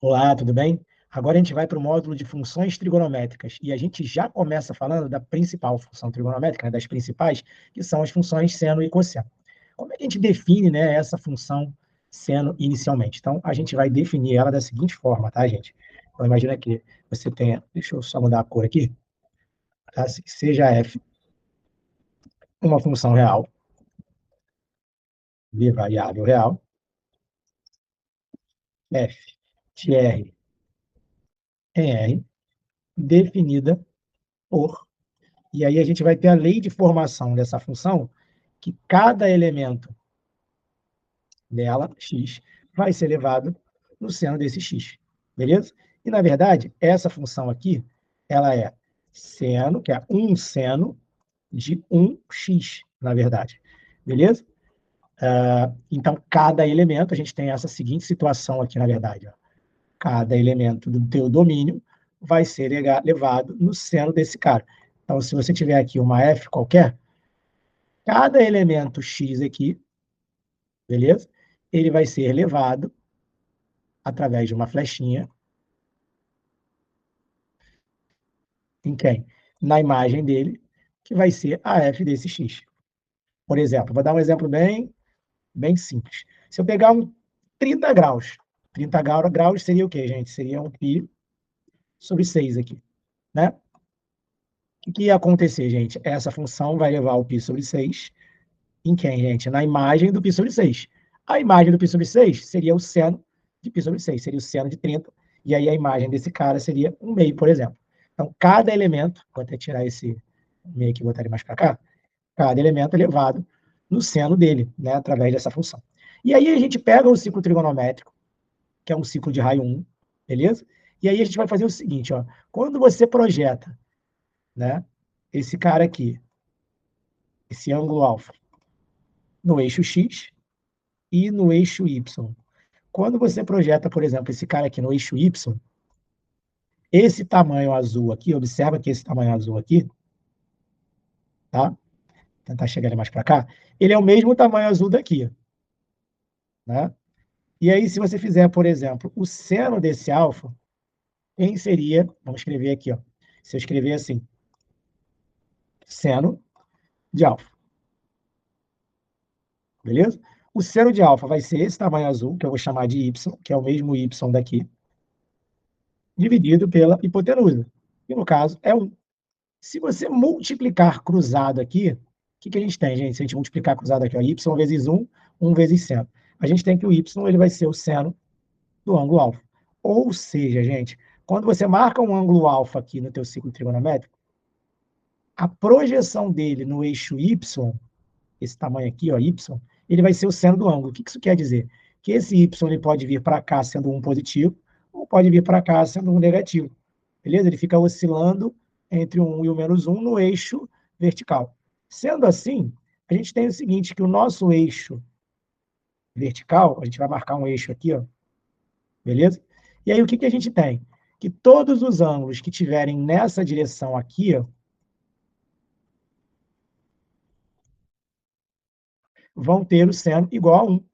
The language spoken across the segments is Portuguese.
Olá, tudo bem? Agora a gente vai para o módulo de funções trigonométricas e a gente já começa falando da principal função trigonométrica, né, das principais, que são as funções seno e cosseno. Como é que a gente define, né, essa função seno inicialmente? Então, a gente vai definir ela da seguinte forma, tá, gente? Então, imagina que você tenha, deixa eu só mudar a cor aqui, tá? Seja f uma função real, de variável real, f de r em r, definida por. E aí a gente vai ter a lei de formação dessa função, que cada elemento dela, x, vai ser elevado no seno desse x, beleza? E, na verdade, essa função aqui, ela é seno, que é um seno de 1x, na verdade, beleza? Então, cada elemento, a gente tem essa seguinte situação aqui, na verdade, ó. Cada elemento do teu domínio vai ser levado no seno desse cara. Então, se você tiver aqui uma f qualquer, cada elemento x aqui, beleza? Ele vai ser levado através de uma flechinha em quem? Na imagem dele, que vai ser a f desse x. Por exemplo, vou dar um exemplo bem simples. Se eu pegar um 30 graus, 30 graus seria o quê, gente? Seria um π sobre 6 aqui, né? O que ia acontecer, gente? Essa função vai levar o π sobre 6 em quem, gente? Na imagem do π sobre 6. A imagem do π sobre 6 seria o seno de π sobre 6, seria o seno de 30, e aí a imagem desse cara seria um meio, por exemplo. Então, cada elemento, vou até tirar esse meio aqui e botar ele mais para cá, cada elemento é levado no seno dele, né, através dessa função. E aí a gente pega o ciclo trigonométrico, que é um ciclo de raio 1, beleza? E aí a gente vai fazer o seguinte, ó, quando você projeta, né, esse cara aqui, esse ângulo alfa, no eixo x e no eixo y. Quando você projeta, por exemplo, esse cara aqui no eixo y, esse tamanho azul aqui, observa que esse tamanho azul aqui, tá? Vou tentar chegar ele mais para cá, ele é o mesmo tamanho azul daqui, né? E aí, se você fizer, por exemplo, o seno desse alfa, quem seria, vamos escrever aqui, ó. Se eu escrever assim, seno de alfa, beleza? O seno de alfa vai ser esse tamanho azul, que eu vou chamar de y, que é o mesmo y daqui, dividido pela hipotenusa, que no caso é 1. Se você multiplicar cruzado aqui, o que a gente tem, gente? Se a gente multiplicar cruzado aqui, ó, y vezes 1, 1 vezes seno. A gente tem que o y ele vai ser o seno do ângulo alfa. Ou seja, gente, quando você marca um ângulo alfa aqui no teu ciclo trigonométrico, a projeção dele no eixo y, esse tamanho aqui, ó, y, ele vai ser o seno do ângulo. O que isso quer dizer? Que esse y ele pode vir para cá sendo um positivo, ou pode vir para cá sendo um negativo. Beleza? Ele fica oscilando entre o 1 e o menos 1 no eixo vertical. Sendo assim, a gente tem o seguinte, que o nosso eixo vertical, a gente vai marcar um eixo aqui, ó, beleza? E aí o que a gente tem? Que todos os ângulos que tiverem nessa direção aqui, ó, vão ter o seno igual a 1.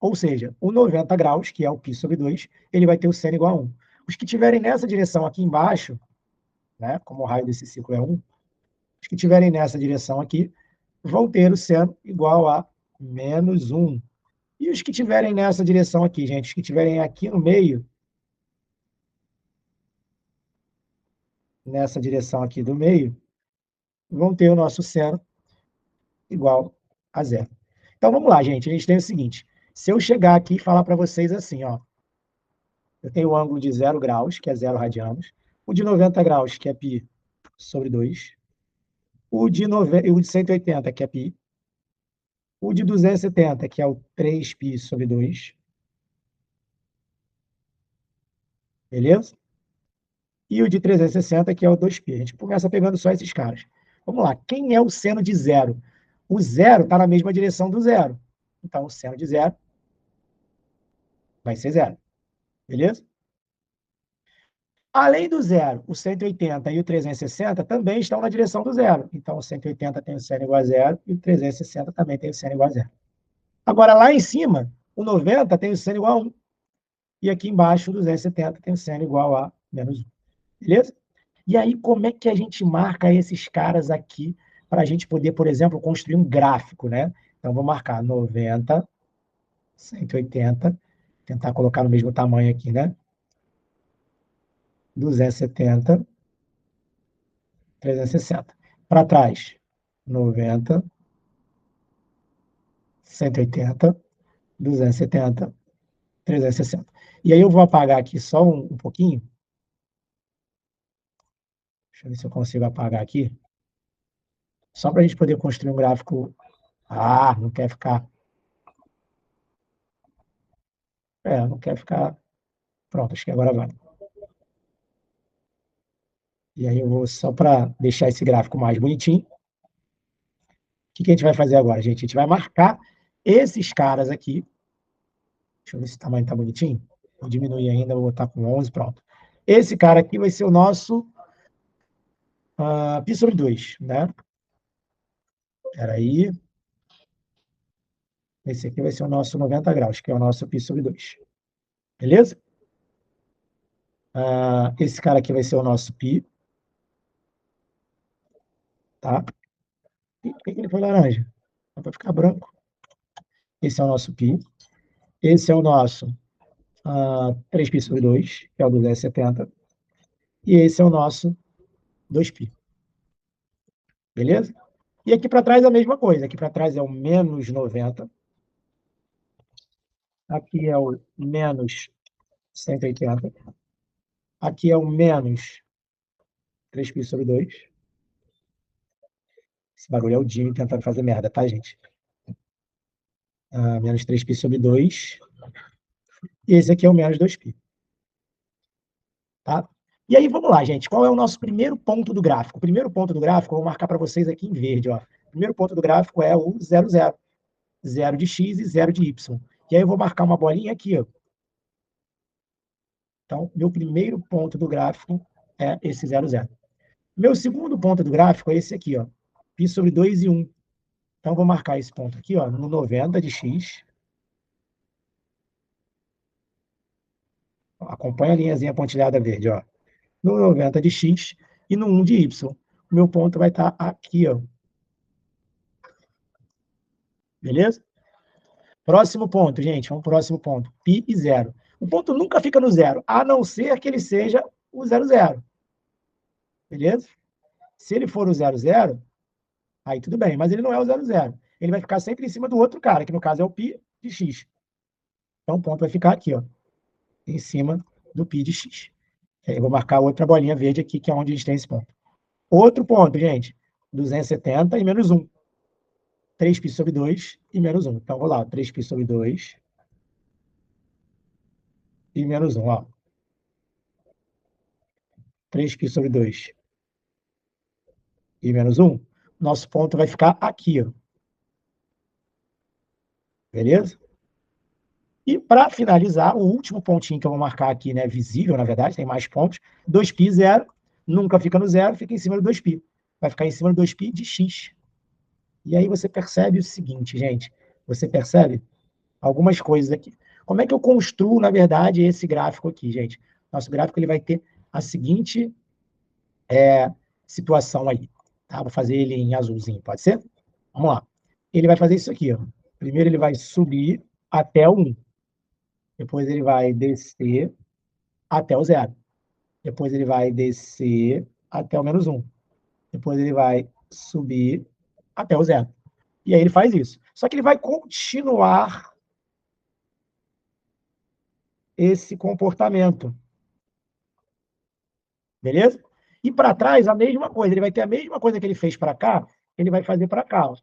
Ou seja, o 90 graus, que é o π sobre 2, ele vai ter o seno igual a 1. Os que tiverem nessa direção aqui embaixo, né, como o raio desse ciclo é 1, os que tiverem nessa direção aqui, vão ter o seno igual a menos 1. E os que tiverem nessa direção aqui, gente, os que tiverem aqui no meio, nessa direção aqui do meio, vão ter o nosso seno igual a zero. Então, vamos lá, gente. A gente tem o seguinte. Se eu chegar aqui e falar para vocês assim, ó, eu tenho o ângulo de 0 graus, que é 0 radianos, o de 90 graus, que é π sobre 2, o de 180, que é π, o de 270, que é o 3π sobre 2, beleza? E o de 360, que é o 2π. A gente começa pegando só esses caras. Vamos lá. Quem é o seno de zero? O zero está na mesma direção do zero. Então, o seno de zero vai ser zero. Beleza? Além do zero, o 180 e o 360 também estão na direção do zero. Então, o 180 tem o seno igual a zero e o 360 também tem o seno igual a zero. Agora, lá em cima, o 90 tem o seno igual a 1. e aqui embaixo 270 tem seno igual a menos 1. Beleza? E aí, como é que a gente marca esses caras aqui para a gente poder, por exemplo, construir um gráfico, né? Então, vou marcar 90, 180, tentar colocar no mesmo tamanho aqui, né? 270, 360. Para trás, 90, 180, 270, 360. E aí eu vou apagar aqui só um pouquinho. Deixa eu ver se eu consigo apagar aqui. Só para a gente poder construir um gráfico. Ah, não quer ficar. Não quer ficar. Pronto, acho que agora vai. E aí eu vou só para deixar esse gráfico mais bonitinho. O que a gente vai fazer agora, gente? A gente vai marcar esses caras aqui. Deixa eu ver se o tamanho está bonitinho. Vou diminuir ainda, vou botar com 11, pronto. Esse cara aqui vai ser o nosso π sobre 2, né? Espera aí. Esse aqui vai ser o nosso 90 graus, que é o nosso π sobre 2. Beleza? Esse cara aqui vai ser o nosso π. Tá? E por que ele foi laranja? Para ficar branco. Esse é o nosso π. Esse é o nosso 3π sobre 2, que é o 270. E esse é o nosso 2π. Beleza? E aqui para trás é a mesma coisa. Aqui para trás é o menos 90. Aqui é o menos 180. Aqui é o menos 3π sobre 2. Esse barulho é o Jimmy tentando fazer merda, tá, gente? Menos 3π sobre 2. E esse aqui é o menos 2π. Tá? E aí, vamos lá, gente. Qual é o nosso primeiro ponto do gráfico? O primeiro ponto do gráfico, eu vou marcar para vocês aqui em verde. Ó. O primeiro ponto do gráfico é o 0, 0. 0 de x e 0 de y. E aí eu vou marcar uma bolinha aqui. Ó. Então, meu primeiro ponto do gráfico é esse 0, 0. Meu segundo ponto do gráfico é esse aqui, ó. π sobre 2 e 1. Então, vou marcar esse ponto aqui, ó, no 90 de x. Acompanha a linhazinha pontilhada verde, ó. No 90 de x e no 1 de y. O meu ponto vai estar aqui, ó. Beleza? Próximo ponto, gente. Vamos pro próximo ponto. π e 0. O ponto nunca fica no 0, a não ser que ele seja o 0, 0. Beleza? Se ele for o 0, 0, aí tudo bem. Mas ele não é o 0, 0. Ele vai ficar sempre em cima do outro cara, que no caso é o π de x. Então o ponto vai ficar aqui, ó, em cima do π de x. Aí eu vou marcar outra bolinha verde aqui, que é onde a gente tem esse ponto. Outro ponto, gente. 270 e menos 1. 3π sobre 2 e menos 1. Então, vou lá. 3π sobre 2 e menos 1. Ó. 3π sobre 2 e menos 1. Nosso ponto vai ficar aqui. Ó. Beleza? E, para finalizar, o último pontinho que eu vou marcar aqui, né, visível, na verdade, tem mais pontos. 2π, 0. Nunca fica no 0, fica em cima do 2π. Vai ficar em cima do 2π de x. E aí você percebe o seguinte, gente. Você percebe algumas coisas aqui. Como é que eu construo, na verdade, esse gráfico aqui, gente? Nosso gráfico ele vai ter a seguinte situação aí. Tá? Vou fazer ele em azulzinho, pode ser? Vamos lá. Ele vai fazer isso aqui. Ó. Primeiro ele vai subir até o 1. Depois ele vai descer até o 0. Depois ele vai descer até o menos 1. Depois ele vai subir até o 0. E aí ele faz isso. Só que ele vai continuar esse comportamento. Beleza? E para trás, a mesma coisa. Ele vai ter a mesma coisa que ele fez para cá, ele vai fazer para cá. Ó.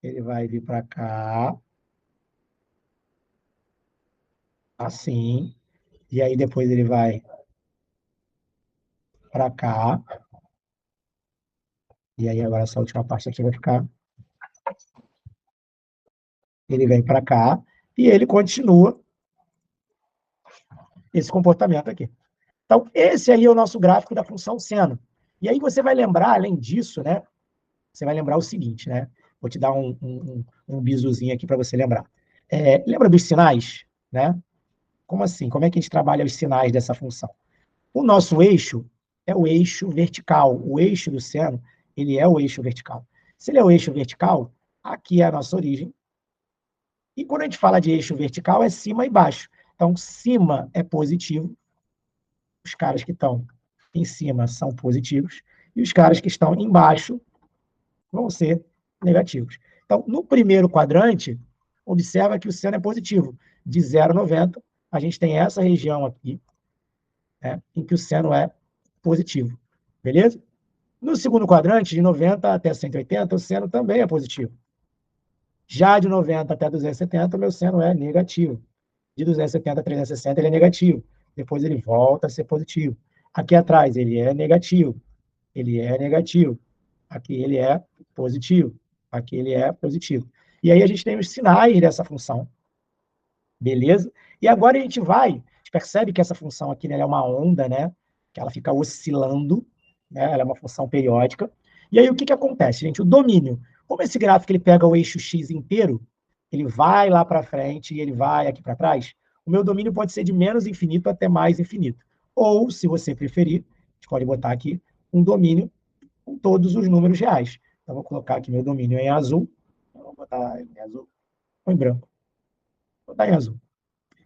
Ele vai vir para cá, assim. E aí depois ele vai para cá. E aí agora essa última parte aqui vai ficar... Ele vem para cá e ele continua esse comportamento aqui. Então, esse aí é o nosso gráfico da função seno. E aí você vai lembrar, além disso, né? Você vai lembrar o seguinte, né? Vou te dar um bizuzinho aqui para você lembrar. Lembra dos sinais, né? Como assim? Como é que a gente trabalha os sinais dessa função? O nosso eixo é o eixo vertical. O eixo do seno, ele é o eixo vertical. Se ele é o eixo vertical, aqui é a nossa origem. E quando a gente fala de eixo vertical, é cima e baixo. Então, cima é positivo, os caras que estão em cima são positivos, e os caras que estão embaixo vão ser negativos. Então, no primeiro quadrante, observa que o seno é positivo. De 0 a 90, a gente tem essa região aqui, né, em que o seno é positivo. Beleza? No segundo quadrante, de 90 até 180, o seno também é positivo. Já de 90 até 270, o meu seno é negativo. De 270 a 360, ele é negativo. Depois ele volta a ser positivo. Aqui atrás, ele é negativo. Ele é negativo. Aqui ele é positivo. Aqui ele é positivo. E aí a gente tem os sinais dessa função. Beleza? E agora a gente percebe que essa função aqui, né, é uma onda, né? Que ela fica oscilando, né? Ela é uma função periódica. E aí o que acontece, gente? O domínio, como esse gráfico ele pega o eixo x inteiro, ele vai lá para frente e ele vai aqui para trás, o meu domínio pode ser de menos infinito até mais infinito. Ou, se você preferir, a gente pode botar aqui um domínio com todos os números reais. Então, vou colocar aqui meu domínio em azul. Vou botar em azul ou em branco. Vou botar em azul.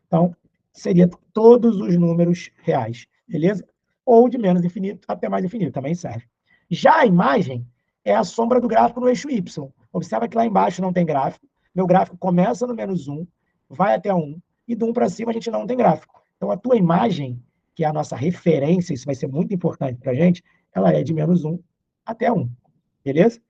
Então, seria todos os números reais, beleza? Ou de menos infinito até mais infinito, também serve. Já a imagem é a sombra do gráfico no eixo Y. Observa que lá embaixo não tem gráfico. Meu gráfico começa no menos 1, vai até 1, e do 1 para cima a gente não tem gráfico. Então, a tua imagem, que é a nossa referência, isso vai ser muito importante para a gente, ela é de menos 1 até 1, beleza?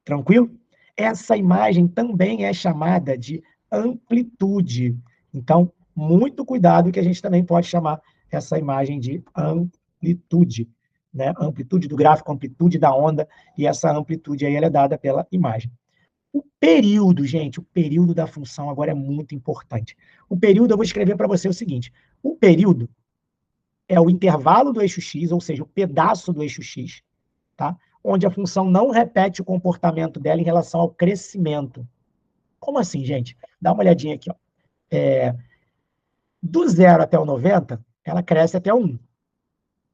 Tranquilo? Essa imagem também é chamada de amplitude. Então, muito cuidado que a gente também pode chamar essa imagem de amplitude. Né? Amplitude do gráfico, amplitude da onda, e essa amplitude aí ela é dada pela imagem. O período, gente, o período da função agora é muito importante. O período, eu vou escrever para você o seguinte: o período é o intervalo do eixo x, ou seja, o pedaço do eixo x, tá? Onde a função não repete o comportamento dela em relação ao crescimento. Como assim, gente? Dá uma olhadinha aqui. Ó. Do 0 até o 90, ela cresce até o 1.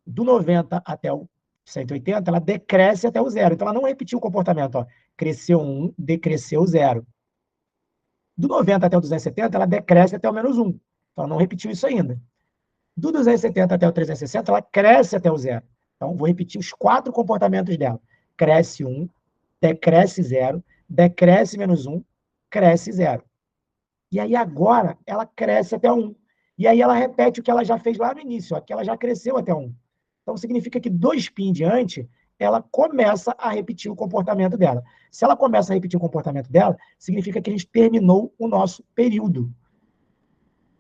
Do 90 até o 180, ela decresce até o 0. Então, ela não repetiu o comportamento. Ó. Cresceu 1, decresceu 0. Do 90 até o 270, ela decresce até o menos 1. Então, ela não repetiu isso ainda. Do 270 até o 360, ela cresce até o 0. Então, vou repetir os 4 comportamentos dela. Cresce 1, decresce 0, decresce menos 1, cresce 0. E aí agora ela cresce até 1. E aí ela repete o que ela já fez lá no início, ó, que ela já cresceu até 1. Então significa que 2π em diante, ela começa a repetir o comportamento dela. Se ela começa a repetir o comportamento dela, significa que a gente terminou o nosso período.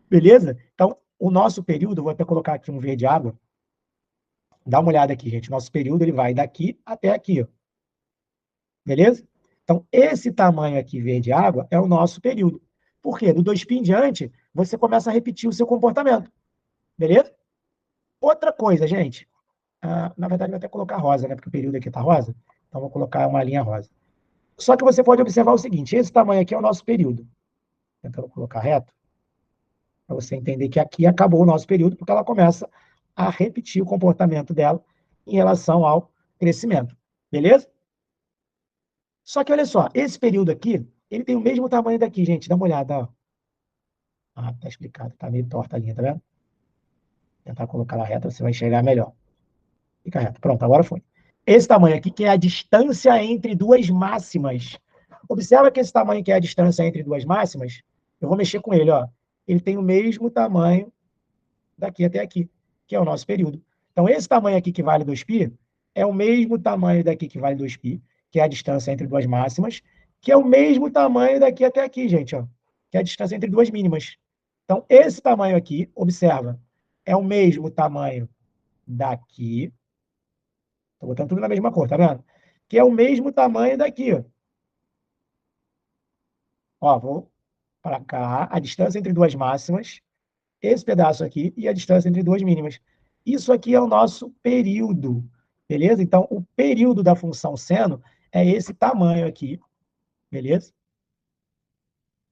Beleza? Então, o nosso período, vou até colocar aqui um verde água. Dá uma olhada aqui, gente. Nosso período ele vai daqui até aqui. Ó. Beleza? Então, esse tamanho aqui, verde água, é o nosso período. Por quê? Do 2π em diante, você começa a repetir o seu comportamento. Beleza? Outra coisa, gente. Na verdade, vou até colocar rosa, né? Porque o período aqui está rosa. Então, vou colocar uma linha rosa. Só que você pode observar o seguinte. Esse tamanho aqui é o nosso período. Tentando colocar reto. Para você entender que aqui acabou o nosso período, porque ela começa a repetir o comportamento dela em relação ao crescimento. Beleza? Só que olha só, esse período aqui, ele tem o mesmo tamanho daqui, gente. Dá uma olhada. Ó. Tá explicado. Tá meio torta a linha, tá vendo? Tentar colocar ela reta, você vai enxergar melhor. Fica reto. Pronto, agora foi. Esse tamanho aqui, que é a distância entre duas máximas. Observa que esse tamanho que é a distância entre duas máximas, eu vou mexer com ele, ó. Ele tem o mesmo tamanho daqui até aqui, que é o nosso período. Então, esse tamanho aqui que vale 2π, é o mesmo tamanho daqui que vale 2π, que é a distância entre duas máximas, que é o mesmo tamanho daqui até aqui, gente, ó, que é a distância entre duas mínimas. Então, esse tamanho aqui, observa, é o mesmo tamanho daqui. Estou botando tudo na mesma cor, tá vendo? Que é o mesmo tamanho daqui. Ó, vou para cá, a distância entre duas máximas, esse pedaço aqui e a distância entre duas mínimas. Isso aqui é o nosso período, beleza? Então, o período da função seno é esse tamanho aqui, beleza?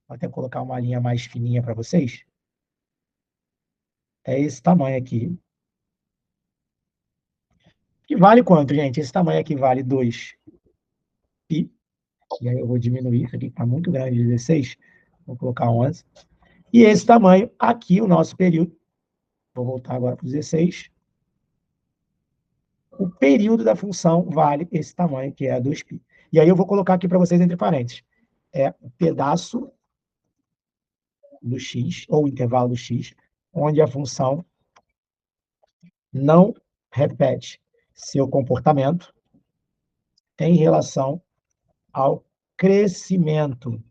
Vou até colocar uma linha mais fininha para vocês. é esse tamanho aqui. Que vale quanto, gente? Esse tamanho aqui vale 2π. E aí eu vou diminuir, isso aqui está muito grande, 16. Vou colocar 11. E esse tamanho aqui, o nosso período, vou voltar agora para o 16. O período da função vale esse tamanho, que é 2π. E aí eu vou colocar aqui para vocês entre parênteses. É o pedaço do x, ou o intervalo do x, onde a função não repete seu comportamento em relação ao crescimento.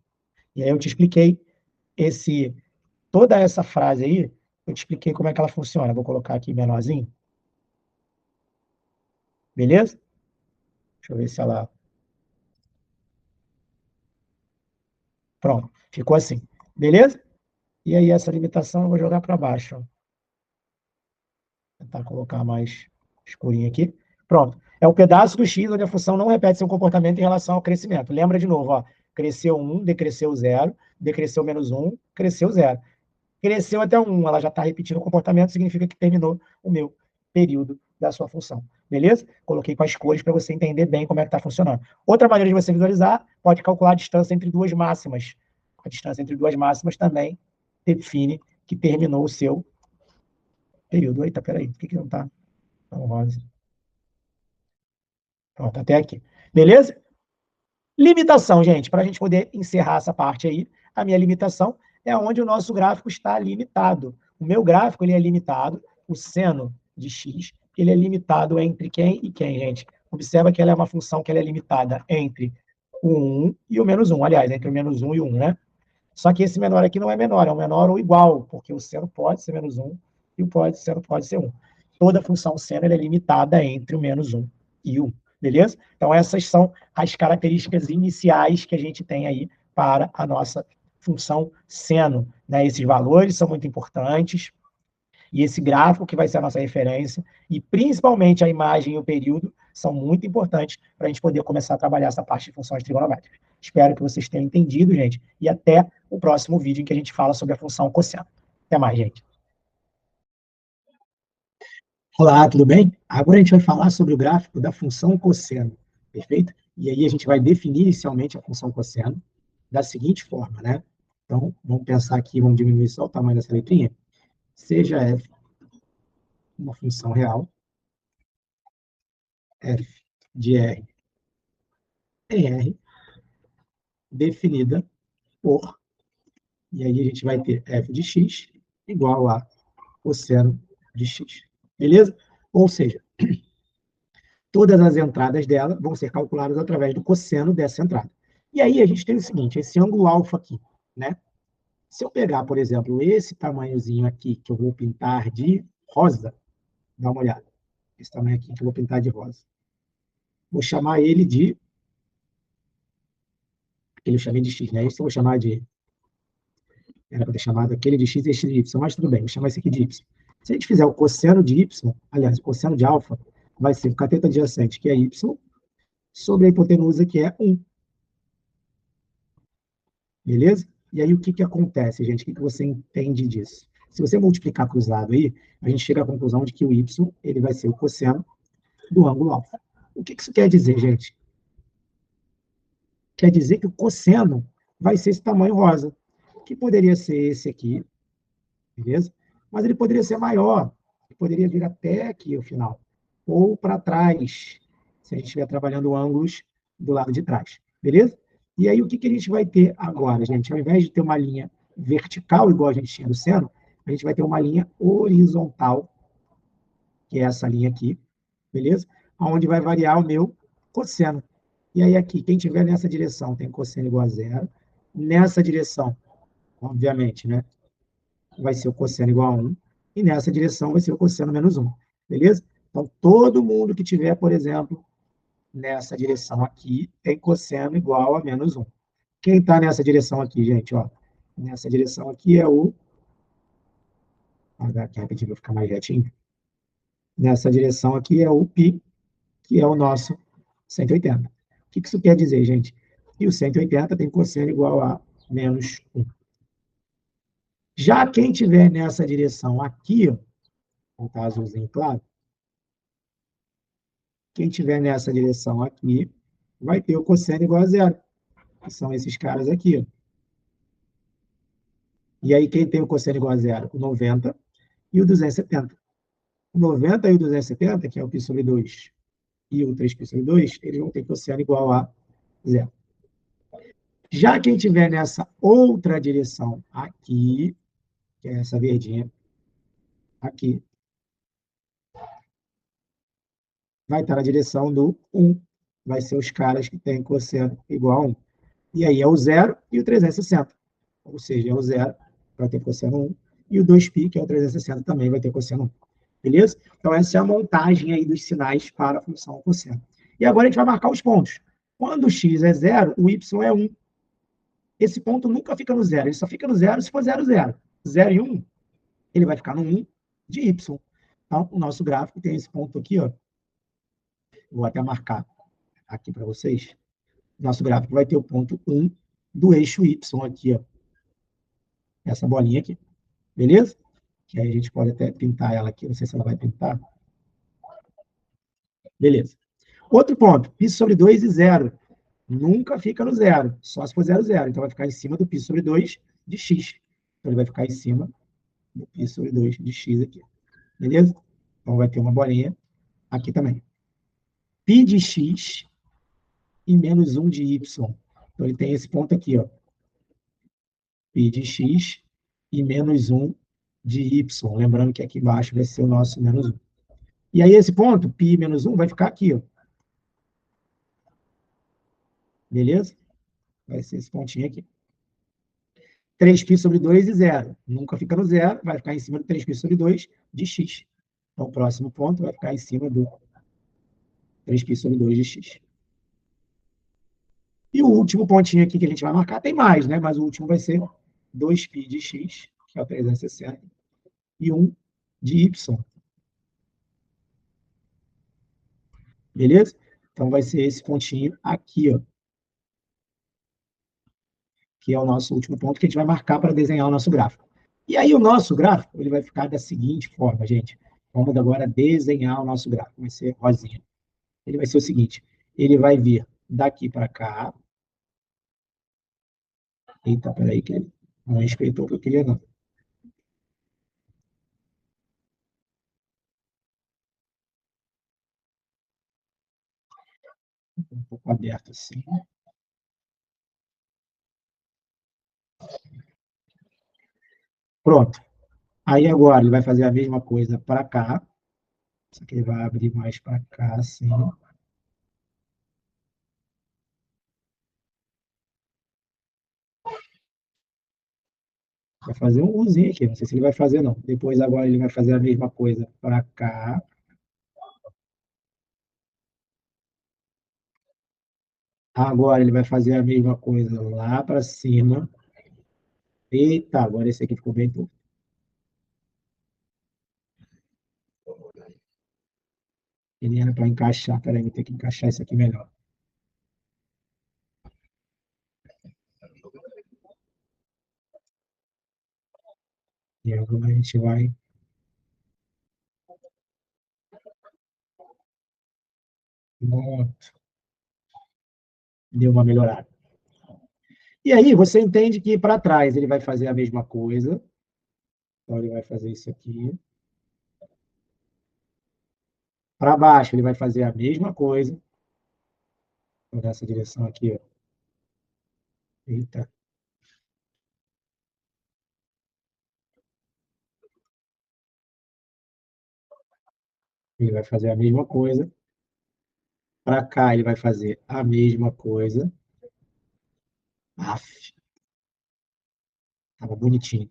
E aí eu te expliquei toda essa frase aí, eu te expliquei como é que ela funciona. Vou colocar aqui menorzinho. Beleza? Deixa eu ver se ela... Pronto, ficou assim. Beleza? E aí essa limitação eu vou jogar para baixo. Vou tentar colocar mais escurinho aqui. Pronto. É o pedaço do x onde a função não repete seu comportamento em relação ao crescimento. Lembra de novo, ó. Cresceu 1, decresceu 0, decresceu menos 1, cresceu 0. Cresceu até 1, ela já está repetindo o comportamento, significa que terminou o meu período da sua função. Beleza? Coloquei com as cores para você entender bem como é que está funcionando. Outra maneira de você visualizar, pode calcular a distância entre duas máximas. A distância entre duas máximas também define que terminou o seu período. Eita, peraí, por que não está tão rosa? Pronto, até aqui. Beleza? Limitação, gente, para a gente poder encerrar essa parte aí, a minha limitação é onde o nosso gráfico está limitado. O meu gráfico ele é limitado, o seno de x, ele é limitado entre quem e quem, gente? Observa que ela é uma função que ela é limitada entre o 1 e o menos 1, aliás, entre o menos 1 e o 1, né? Só que esse menor aqui não é menor, é um menor ou igual, porque o seno pode ser menos 1 e o seno pode ser 1. Toda função seno ela é limitada entre o menos 1 e o 1, beleza? Então, essas são as características iniciais que a gente tem aí para a nossa função seno. Né? Esses valores são muito importantes, e esse gráfico que vai ser a nossa referência, e principalmente a imagem e o período, são muito importantes para a gente poder começar a trabalhar essa parte de funções trigonométricas. Espero que vocês tenham entendido, gente, e até o próximo vídeo em que a gente fala sobre a função cosseno. Até mais, gente. Olá, tudo bem? Agora a gente vai falar sobre o gráfico da função cosseno, perfeito? E aí a gente vai definir inicialmente a função cosseno da seguinte forma, né? Então, vamos pensar aqui, vamos diminuir só o tamanho dessa letrinha. Seja f uma função real, f de r em R, definida por, e aí a gente vai ter f de x igual a cosseno de x. Beleza? Ou seja, todas as entradas dela vão ser calculadas através do cosseno dessa entrada. E aí a gente tem o seguinte, esse ângulo alfa aqui, né? Se eu pegar, por exemplo, esse tamanhozinho aqui, que eu vou pintar de rosa, dá uma olhada, esse tamanho aqui que eu vou pintar de rosa, vou chamar ele de, aquele eu chamei de x, né? Esse eu vou chamar de, era para ter chamado aquele de x e este de y, mas tudo bem, vou chamar esse aqui de y. Se a gente fizer o cosseno de y, aliás, o cosseno de alfa, vai ser o cateto adjacente, que é y, sobre a hipotenusa, que é 1. Beleza? E aí, o que acontece, gente? O que você entende disso? Se você multiplicar cruzado aí, a gente chega à conclusão de que o y ele vai ser o cosseno do ângulo alfa. O que isso quer dizer, gente? Quer dizer que o cosseno vai ser esse tamanho rosa, que poderia ser esse aqui, beleza? Mas ele poderia ser maior, ele poderia vir até aqui o final, ou para trás, se a gente estiver trabalhando ângulos do lado de trás, beleza? E aí o que a gente vai ter agora, gente? Ao invés de ter uma linha vertical, igual a gente tinha no seno, a gente vai ter uma linha horizontal, que é essa linha aqui, beleza? Onde vai variar o meu cosseno. E aí aqui, quem tiver nessa direção tem cosseno igual a zero. Nessa direção, obviamente, né? Vai ser o cosseno igual a 1, e nessa direção vai ser o cosseno menos 1, beleza? Então, todo mundo que tiver, por exemplo, nessa direção aqui, tem cosseno igual a menos 1. Quem está nessa direção aqui, gente, ó, nessa direção aqui é o... Vou dar aqui rapidinho para ficar mais retinho. Nessa direção aqui é o π, que é o nosso 180. O que isso quer dizer, gente? Que o 180 tem cosseno igual a menos 1. Já quem tiver nessa direção aqui, ó, Vou botar azulzinho claro. Quem tiver nessa direção aqui, vai ter o cosseno igual a zero, que são esses caras aqui. Ó. E aí, quem tem o cosseno igual a zero? O 90 e o 270. O 90 e o 270, que é o π sobre 2 e o 3π sobre 2, eles vão ter cosseno igual a zero. Já quem tiver nessa outra direção aqui, que é essa verdinha aqui, vai estar na direção do 1. Vai ser os caras que têm cosseno igual a 1. E aí é o 0 e o 360. Ou seja, é o 0 vai ter cosseno 1, e o 2π, que é o 360, também vai ter cosseno 1. Beleza? Então, essa é a montagem aí dos sinais para a função cosseno. E agora a gente vai marcar os pontos. Quando o x é 0, o y é 1. Esse ponto nunca fica no 0, ele só fica no 0 se for 0, 0. 0 e 1, ele vai ficar no 1 de y. Então, o nosso gráfico tem esse ponto aqui, ó. Vou até marcar aqui para vocês. Nosso gráfico vai ter o ponto 1 do eixo y aqui, ó. Essa bolinha aqui. Beleza? Que aí a gente pode até pintar ela aqui, não sei se ela vai pintar. Beleza. Outro ponto, π sobre 2 e 0. Nunca fica no 0, só se for 0, 0. Então, vai ficar em cima do π sobre 2 de x. Então, ele vai ficar em cima do π sobre 2 de x aqui. Beleza? Então, vai ter uma bolinha aqui também. π de x e menos 1 de y. Então, ele tem esse ponto aqui, ó. π de x e menos 1 de y. Lembrando que aqui embaixo vai ser o nosso menos 1. E aí, esse ponto, π menos 1, vai ficar aqui, ó. Beleza? Vai ser esse pontinho aqui. 3π sobre 2 e 0. Nunca fica no 0, vai ficar em cima do 3π sobre 2 de x. Então, o próximo ponto vai ficar em cima do 3π sobre 2 de x. E o último pontinho aqui que a gente vai marcar, tem mais, né? Mas o último vai ser 2π de x, que é o 360, e 1 de y. Beleza? Então, vai ser esse pontinho aqui, ó, que é o nosso último ponto que a gente vai marcar para desenhar o nosso gráfico. E aí, o nosso gráfico ele vai ficar da seguinte forma, gente. Vamos agora desenhar o nosso gráfico. Vai ser rosinha. Ele vai ser o seguinte, ele vai vir daqui para cá. Eita, peraí, que ele não respeitou o que eu queria, não. Um pouco aberto assim. Pronto. Aí agora ele vai fazer a mesma coisa para cá. Só que ele vai abrir mais para cá, assim. Vai fazer um Uzinho aqui, não sei se ele vai fazer, não. Depois agora ele vai fazer a mesma coisa para cá. Agora ele vai fazer a mesma coisa lá para cima. Eita, agora esse aqui ficou bem torto. Ele era para encaixar, peraí, vou ter que encaixar isso aqui melhor. E agora a gente vai. Pronto. Deu uma melhorada. E aí você entende que para trás ele vai fazer a mesma coisa. Então ele vai fazer isso aqui. Para baixo ele vai fazer a mesma coisa. Então, nessa direção aqui, ó. Eita. Ele vai fazer a mesma coisa. Para cá ele vai fazer a mesma coisa. Aff, tava bonitinho.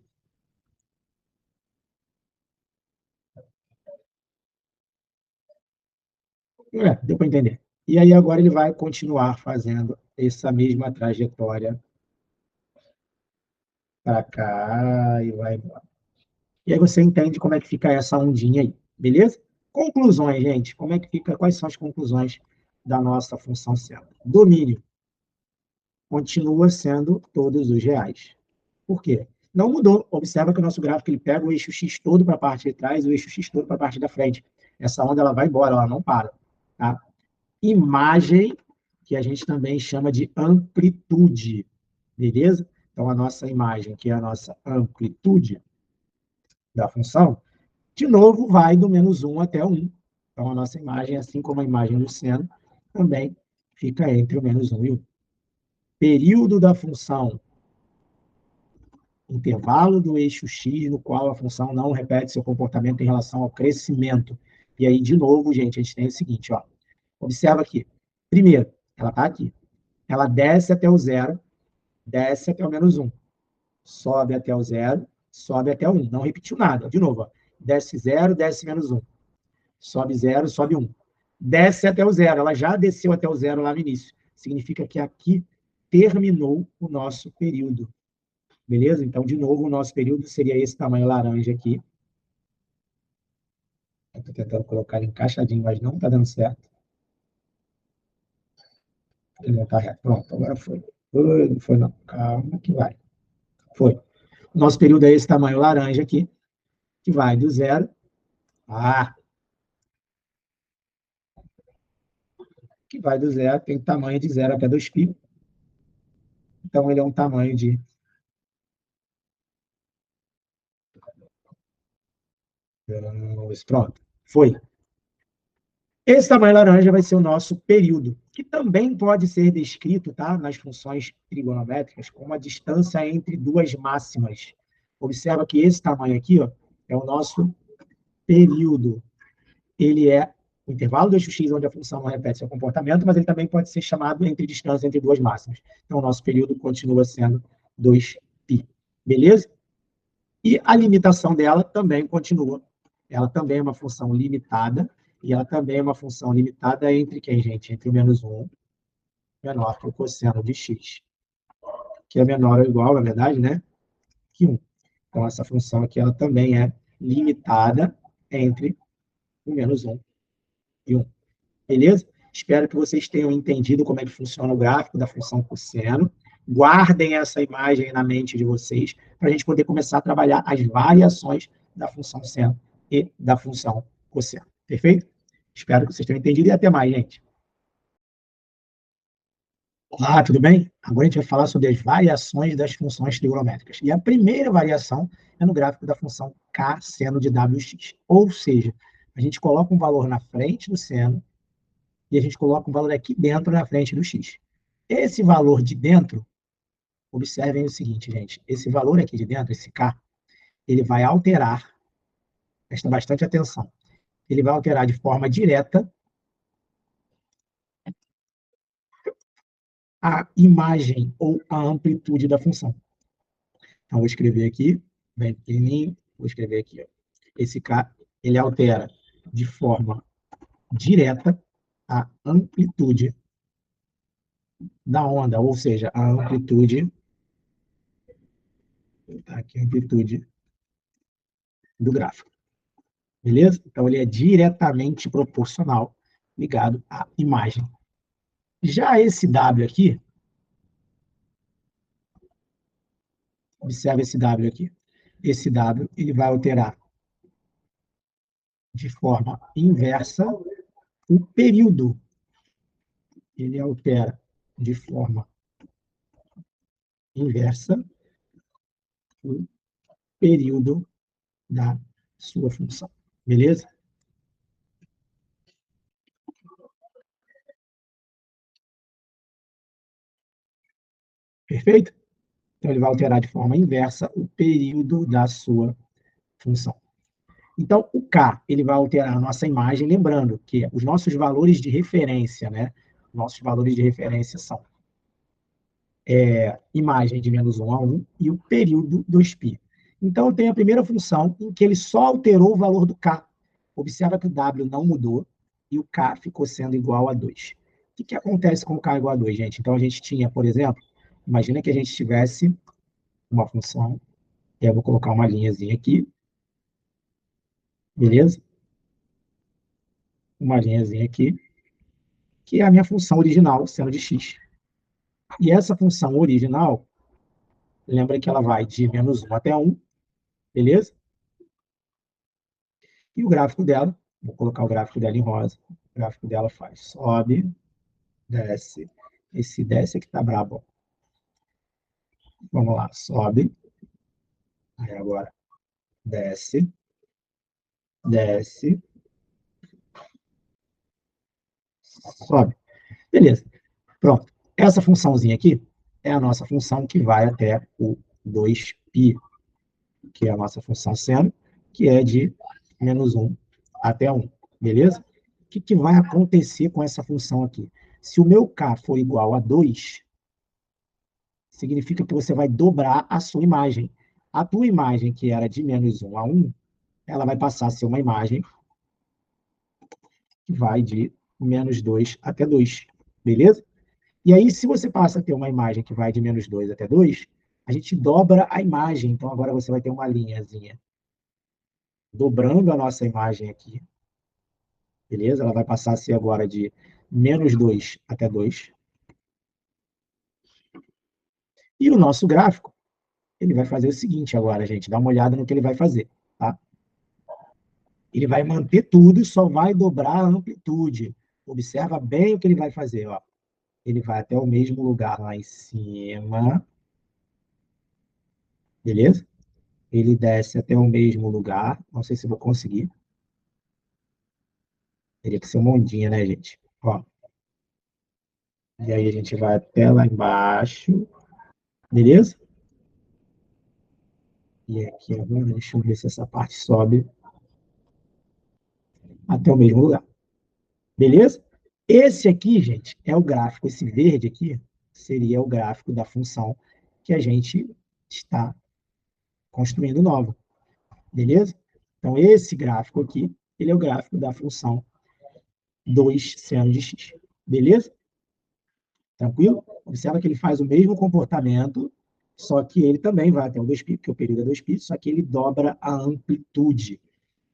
Deu para entender. E aí agora ele vai continuar fazendo essa mesma trajetória para cá e vai embora. E aí você entende como é que fica essa ondinha aí, beleza? Conclusões, gente. Como é que fica? Quais são as conclusões da nossa função seno? Domínio continua sendo todos os reais. Por quê? não mudou. Observa que o nosso gráfico ele pega o eixo X todo para a parte de trás e o eixo X todo para a parte da frente. Essa onda ela vai embora, ela não para. Tá? Imagem, que a gente também chama de amplitude. Beleza? Então, a nossa imagem, que é a nossa amplitude da função, de novo, vai do menos 1 até 1. Então, a nossa imagem, assim como a imagem do seno, também fica entre o menos 1 e 1. Período da função, intervalo do eixo x, no qual a função não repete seu comportamento em relação ao crescimento. E aí, de novo, gente, a gente tem o seguinte, ó. Observa aqui. Primeiro, ela está aqui. Ela desce até o zero, desce até o menos 1. Sobe até o zero, sobe até o 1. Não repetiu nada. De novo, ó. Desce 0, desce menos 1. Sobe 0, sobe 1. Desce até o zero. Ela já desceu até o zero lá no início. Significa que aqui terminou o nosso período. Beleza? Então, de novo, o nosso período seria esse tamanho laranja aqui. Estou tentando colocar ele encaixadinho, mas não está dando certo. Ele não está reto. Pronto, agora foi. Não foi não. Calma que vai. Foi. O nosso período é esse tamanho laranja aqui, que vai do zero que vai do zero, tem tamanho de 0 até 2π. Então, ele é um tamanho de... Pronto. Foi. Esse tamanho laranja vai ser o nosso período, que também pode ser descrito, tá, nas funções trigonométricas como a distância entre duas máximas. Observa que esse tamanho aqui, ó, é o nosso período. Ele é o intervalo do eixo x, onde a função não repete seu comportamento, mas ele também pode ser chamado entre distância entre duas máximas. Então, o nosso período continua sendo 2π. Beleza? E a limitação dela também continua. Ela também é uma função limitada, e ela também é uma função limitada entre quem, gente? Entre o menos 1 menor que o cosseno de x, que é menor ou igual, na verdade, né, que 1. Então, essa função aqui ela também é limitada entre o menos 1 e 1. Beleza? Espero que vocês tenham entendido como é que funciona o gráfico da função cosseno. Guardem essa imagem na mente de vocês, para a gente poder começar a trabalhar as variações da função seno e da função cosseno. Perfeito? Espero que vocês tenham entendido e até mais, gente. Olá, tudo bem? Agora a gente vai falar sobre as variações das funções trigonométricas. E a primeira variação é no gráfico da função k seno de wx. Ou seja, a gente coloca um valor na frente do seno e a gente coloca um valor aqui dentro na frente do x. Esse valor de dentro, observem o seguinte, gente, esse valor aqui de dentro, esse k, ele vai alterar, presta bastante atenção, ele vai alterar de forma direta a imagem ou a amplitude da função. Então, vou escrever aqui, bem pequenininho, vou escrever aqui. Ó. Esse K, ele altera de forma direta a amplitude da onda, ou seja, a amplitude, aqui, a amplitude do gráfico. Beleza? Então, ele é diretamente proporcional ligado à imagem. Já esse W aqui, observe esse W aqui. Esse W, ele vai alterar de forma inversa o período. Ele altera de forma inversa o período da sua função. Beleza? Perfeito? Então, ele vai alterar de forma inversa o período da sua função. Então, o K, ele vai alterar a nossa imagem, lembrando que os nossos valores de referência, né? Nossos valores de referência são imagem de menos 1 a 1 e o período 2π. Então, eu tenho a primeira função em que ele só alterou o valor do K. Observa que o W não mudou e o K ficou sendo igual a 2. O que acontece com o K igual a 2, gente? Então, a gente tinha, por exemplo, imagina que a gente tivesse uma função, e eu vou colocar uma linhazinha aqui, beleza? Uma linhazinha aqui, que é a minha função original, seno de x. E essa função original, Lembra que ela vai de menos 1 até 1, beleza? E o gráfico dela, vou colocar o gráfico dela em rosa. O gráfico dela faz sobe, desce. Esse desce aqui tá brabo. Vamos lá, sobe. Aí agora desce, desce, sobe. Beleza. Pronto. Essa funçãozinha aqui é a nossa função que vai até o 2π, que é a nossa função seno, que é de menos 1 até 1. Beleza? O que vai acontecer com essa função aqui? Se o meu k for igual a 2, significa que você vai dobrar a sua imagem. A tua imagem, que era de menos 1 a 1, ela vai passar a ser uma imagem que vai de menos 2 até 2. Beleza? E aí, se você passa a ter uma imagem que vai de menos 2 até 2, a gente dobra a imagem. Então, agora você vai ter uma linhazinha dobrando a nossa imagem aqui. Beleza? Ela vai passar a ser agora de menos 2 até 2. E o nosso gráfico, ele vai fazer o seguinte agora, gente. Dá uma olhada no que ele vai fazer. Tá? Ele vai manter tudo, só vai dobrar a amplitude. Observa bem o que ele vai fazer. Ó. Ele vai até o mesmo lugar lá em cima. Beleza? Ele desce até o mesmo lugar. Não sei se vou conseguir. Teria que ser uma ondinha, né, gente? Ó. E aí a gente vai até lá embaixo. Beleza? E aqui agora, deixa eu ver se essa parte sobe até o mesmo lugar. Beleza? Esse aqui, gente, é o gráfico. Esse verde aqui seria o gráfico da função que a gente está construindo nova. Beleza? Então, esse gráfico aqui, ele é o gráfico da função 2 seno de x. Beleza? Tranquilo? Observa que ele faz o mesmo comportamento, só que ele também vai até o 2π, porque o período é 2π, só que ele dobra a amplitude.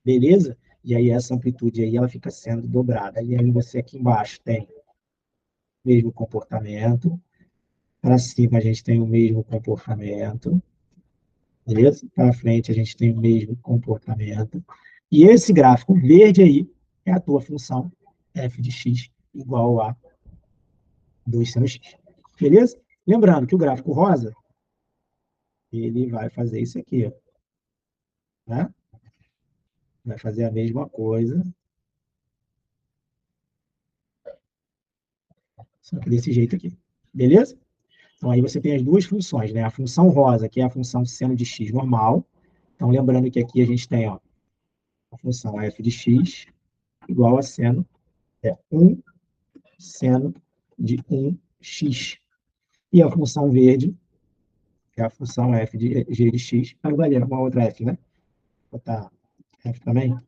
Beleza? E aí essa amplitude aí ela fica sendo dobrada. E aí você aqui embaixo tem o mesmo comportamento. Para cima a gente tem o mesmo comportamento. Beleza? Para frente a gente tem o mesmo comportamento. E esse gráfico verde aí é a tua função f de x igual a 2 seno x. Beleza? Lembrando que o gráfico rosa, ele vai fazer isso aqui, ó, né? Vai fazer a mesma coisa, só que desse jeito aqui. Beleza? Então, aí você tem as duas funções, né? A função rosa, que é a função seno de x normal. Então, lembrando que aqui a gente tem ó, a função f de x igual a seno, é 1 seno de 1x. E a função verde, que é a função f de g de x, aí vai ler uma outra f, né? Vou botar f também,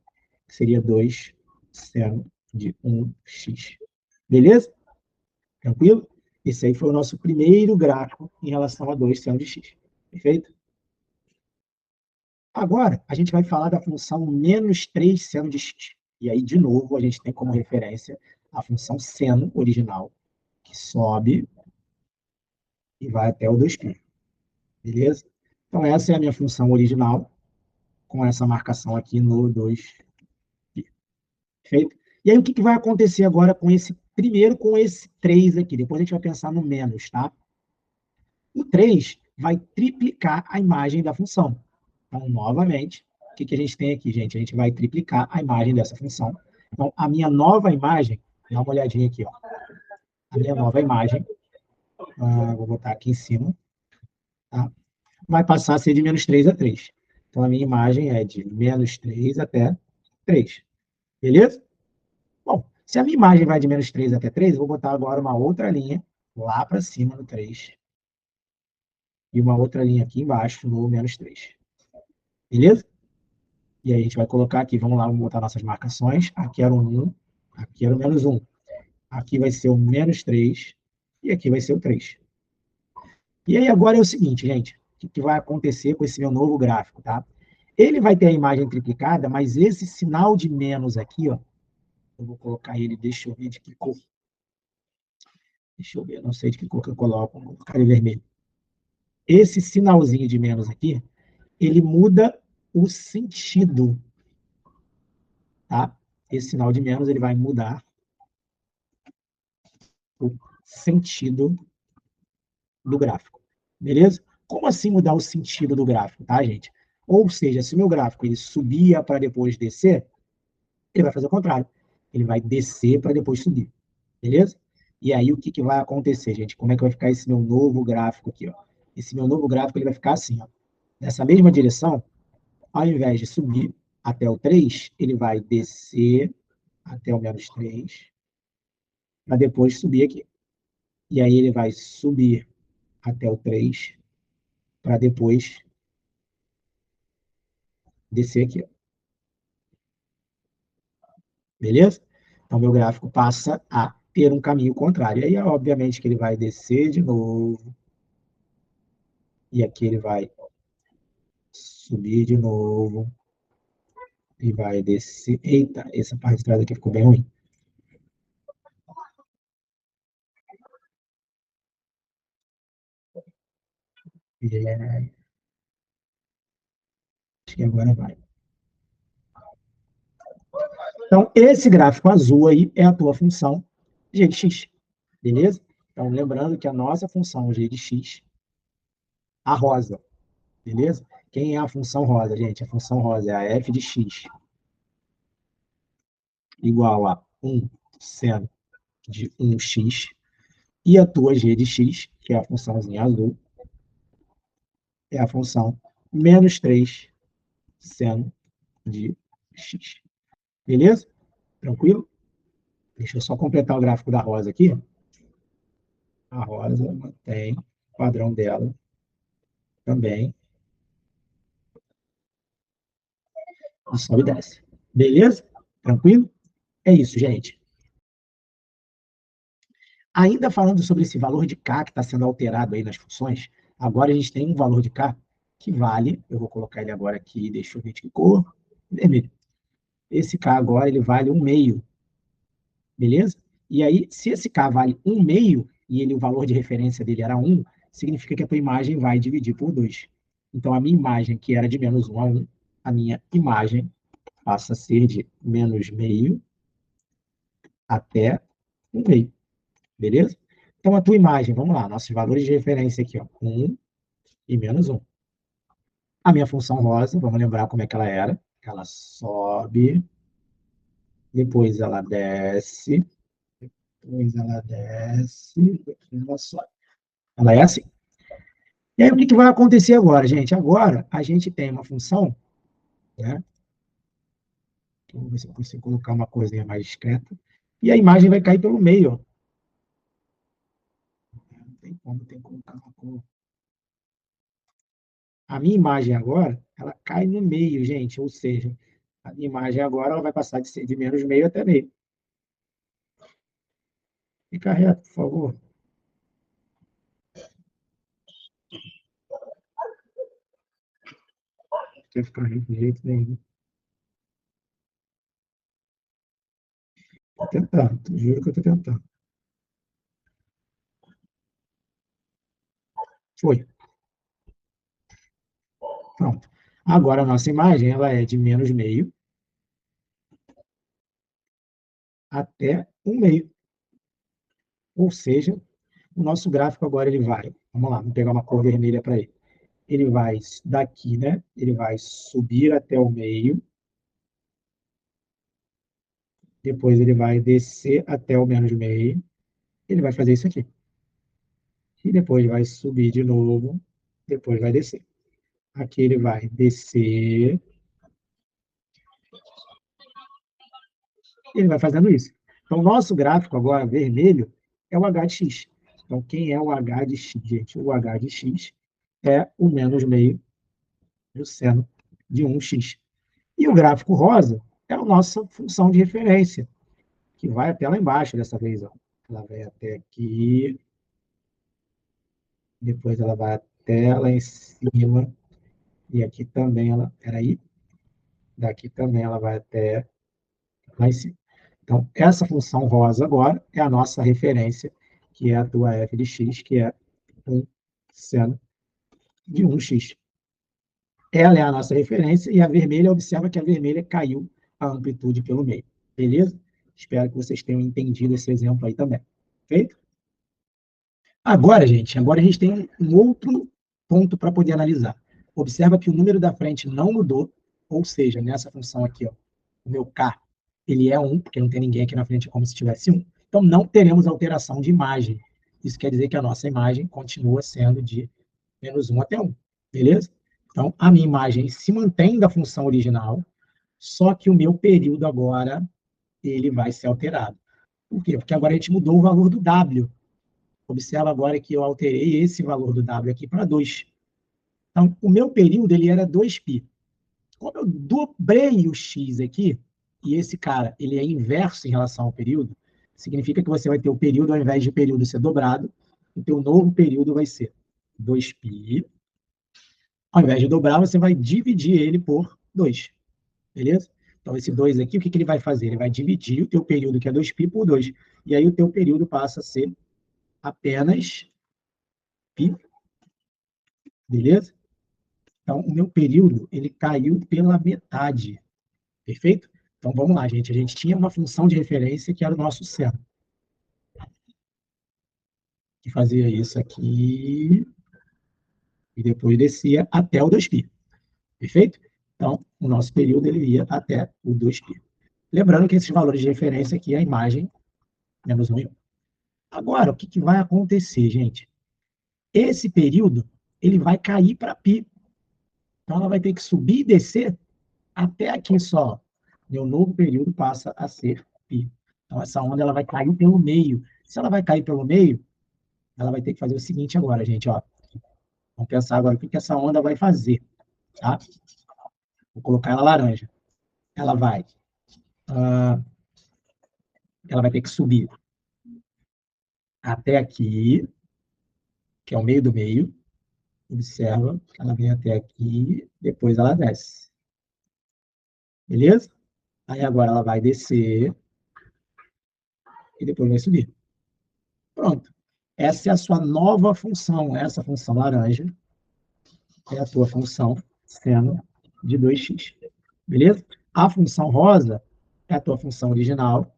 que seria 2 seno de 1x. Beleza? Tranquilo? Esse aí foi o nosso primeiro gráfico em relação a 2 seno de x. Perfeito? Agora, a gente vai falar da função menos 3 seno de x. E aí, de novo, a gente tem como referência a função seno original, que sobe e vai até o 2π. Beleza? Então, essa é a minha função original, com essa marcação aqui no 2π. Perfeito? E aí, o que vai acontecer agora com esse, primeiro com esse 3 aqui, depois a gente vai pensar no menos, tá? O 3 vai triplicar a imagem da função. Então, novamente, o que a gente tem aqui, gente? A gente vai triplicar a imagem dessa função. Então, a minha nova imagem, dá uma olhadinha aqui, ó. A minha nova imagem, vou botar aqui em cima, tá? Vai passar a ser de menos 3 a 3. Então, a minha imagem é de menos 3 até 3. Beleza? Bom, se a minha imagem vai de menos 3 até 3, eu vou botar agora uma outra linha lá para cima no 3 e uma outra linha aqui embaixo no menos 3. Beleza? E aí a gente vai colocar aqui, vamos lá, vamos botar nossas marcações. Aqui era o 1, aqui era o menos 1. Aqui vai ser o menos 3 e aqui vai ser o 3. E aí agora é o seguinte, gente, o que vai acontecer com esse meu novo gráfico, tá? Ele vai ter a imagem triplicada, mas esse sinal de menos aqui, ó, eu vou colocar ele, deixa eu ver de que cor. Deixa eu ver, não sei de que cor que eu coloco, vou colocar ele vermelho. esse sinalzinho de menos aqui, ele muda o sentido, tá? Esse sinal de menos, ele vai mudar o sentido do gráfico, beleza? Como assim mudar o sentido do gráfico, tá, gente? Ou seja, se o meu gráfico ele subia para depois descer, ele vai fazer o contrário. Ele vai descer para depois subir, beleza? E aí, o que, que vai acontecer, gente? Como é que vai ficar esse meu novo gráfico aqui, ó? Esse meu novo gráfico ele vai ficar assim, ó. Nessa mesma direção, ao invés de subir até o 3, ele vai descer até o menos 3, para depois subir aqui. E aí ele vai subir até o 3, para depois descer aqui, ó. Beleza? Então, meu gráfico passa a ter um caminho contrário. E aí, obviamente, que ele vai descer de novo, e aqui ele vai subir de novo, e vai descer. Eita, essa parte de trás aqui ficou bem ruim. É, acho que agora vai. Então, esse gráfico azul aí é a tua função g de x, beleza? Então, lembrando que a nossa função g de x, a rosa, beleza? Quem é a função rosa, gente? A função rosa é a f de x igual a 1 seno de 1x, e a tua g de x, que é a funçãozinha azul, é a função menos 3 seno de x. Beleza? Tranquilo? Deixa eu só completar o gráfico da rosa aqui. A rosa mantém o padrão dela também, e sobe e desce. Beleza? Tranquilo? É isso, gente. Ainda falando sobre esse valor de K que está sendo alterado aí nas funções, agora a gente tem um valor de K que vale, eu vou colocar ele agora aqui, deixa eu ver de que cor, vermelho. Esse K agora ele vale 1/2, beleza? E aí, se esse K vale 1/2, e ele, o valor de referência dele era 1, significa que a tua imagem vai dividir por 2. Então, a minha imagem, que era de menos 1 a 1, a minha imagem passa a ser de menos meio até 1/2, beleza? Então, a tua imagem, vamos lá, nossos valores de referência aqui, ó, 1 e menos 1. A minha função rosa, vamos lembrar como é que ela era. Ela sobe, depois ela desce, depois ela desce, depois ela sobe. Ela é assim. E aí, o que, que vai acontecer agora, gente? Agora, a gente tem uma função, né? Vamos ver se eu consigo colocar uma coisinha mais discreta. E a imagem vai cair pelo meio, ó. Não tem como, tem que colocar uma cor. A minha imagem agora, ela cai no meio, gente. Ou seja, a minha imagem agora ela vai passar de ser de menos meio até meio. Fica reto, por favor. Não quer ficar reto de jeito nenhum. Tô tentando, juro que eu tô tentando. Foi. Pronto. Agora a nossa imagem ela é de menos meio até 1/2. Ou seja, o nosso gráfico agora ele vai, vamos lá, vamos pegar uma cor vermelha para ele. Ele vai daqui, né? Ele vai subir até o meio, depois ele vai descer até o menos meio, ele vai fazer isso aqui. E depois vai subir de novo, depois vai descer. Aqui ele vai descer, ele vai fazendo isso. Então, o nosso gráfico agora, vermelho, é o h de x. Então, quem é o h de x, gente? O h de x é o menos meio do seno de 1x. E o gráfico rosa é a nossa função de referência, que vai até lá embaixo dessa vez. Ó. Ela vai até aqui, depois ela vai até lá em cima, e aqui também ela, peraí, daqui também ela vai até lá em cima. Então, essa função rosa agora é a nossa referência, que é a tua f de x, que é 1 seno de 1x. Ela é a nossa referência e a vermelha, observa que a vermelha caiu a amplitude pelo meio. Beleza? Espero que vocês tenham entendido esse exemplo aí também. Feito? Agora, gente, agora a gente tem um outro ponto para poder analisar. Observa que o número da frente não mudou, ou seja, nessa função aqui, ó, o meu K, ele é 1, porque não tem ninguém aqui na frente, é como se tivesse 1. Então, não teremos alteração de imagem. Isso quer dizer que a nossa imagem continua sendo de menos 1 até 1. Beleza? Então, a minha imagem se mantém da função original, só que o meu período agora, ele vai ser alterado. Por quê? Porque agora a gente mudou o valor do W. Observa agora que eu alterei esse valor do W aqui para 2. Então, o meu período ele era 2π. Como eu dobrei o x aqui, e esse cara ele é inverso em relação ao período, significa que você vai ter o período, ao invés de período ser dobrado, o teu novo período vai ser 2π. Ao invés de dobrar, você vai dividir ele por 2. Beleza? Então, esse 2 aqui, o que ele vai fazer? Ele vai dividir o teu período, que é 2π, por 2. E aí o teu período passa a ser apenas π. Beleza? Então, o meu período, ele caiu pela metade. Perfeito? Então, vamos lá, gente. A gente tinha uma função de referência que era o nosso seno, que fazia isso aqui e depois descia até o 2π. Perfeito? Então, o nosso período ele ia até o 2π. Lembrando que esses valores de referência aqui é a imagem menos 1 e 1. Agora, o que vai acontecer, gente? Esse período ele vai cair para π. Então, ela vai ter que subir e descer até aqui só. Meu novo período passa a ser π. Então, essa onda ela vai cair pelo meio. Se ela vai cair pelo meio, ela vai ter que fazer o seguinte agora, gente. Ó. Vamos pensar agora o que essa onda vai fazer. Tá? Vou colocar ela laranja. Ela vai, ela vai ter que subir até aqui, que é o meio do meio. Observa, ela vem até aqui, depois ela desce. Beleza? Aí agora ela vai descer e depois vai subir. Pronto. Essa é a sua nova função. Essa função laranja é a tua função seno de 2x. Beleza? A função rosa é a tua função original,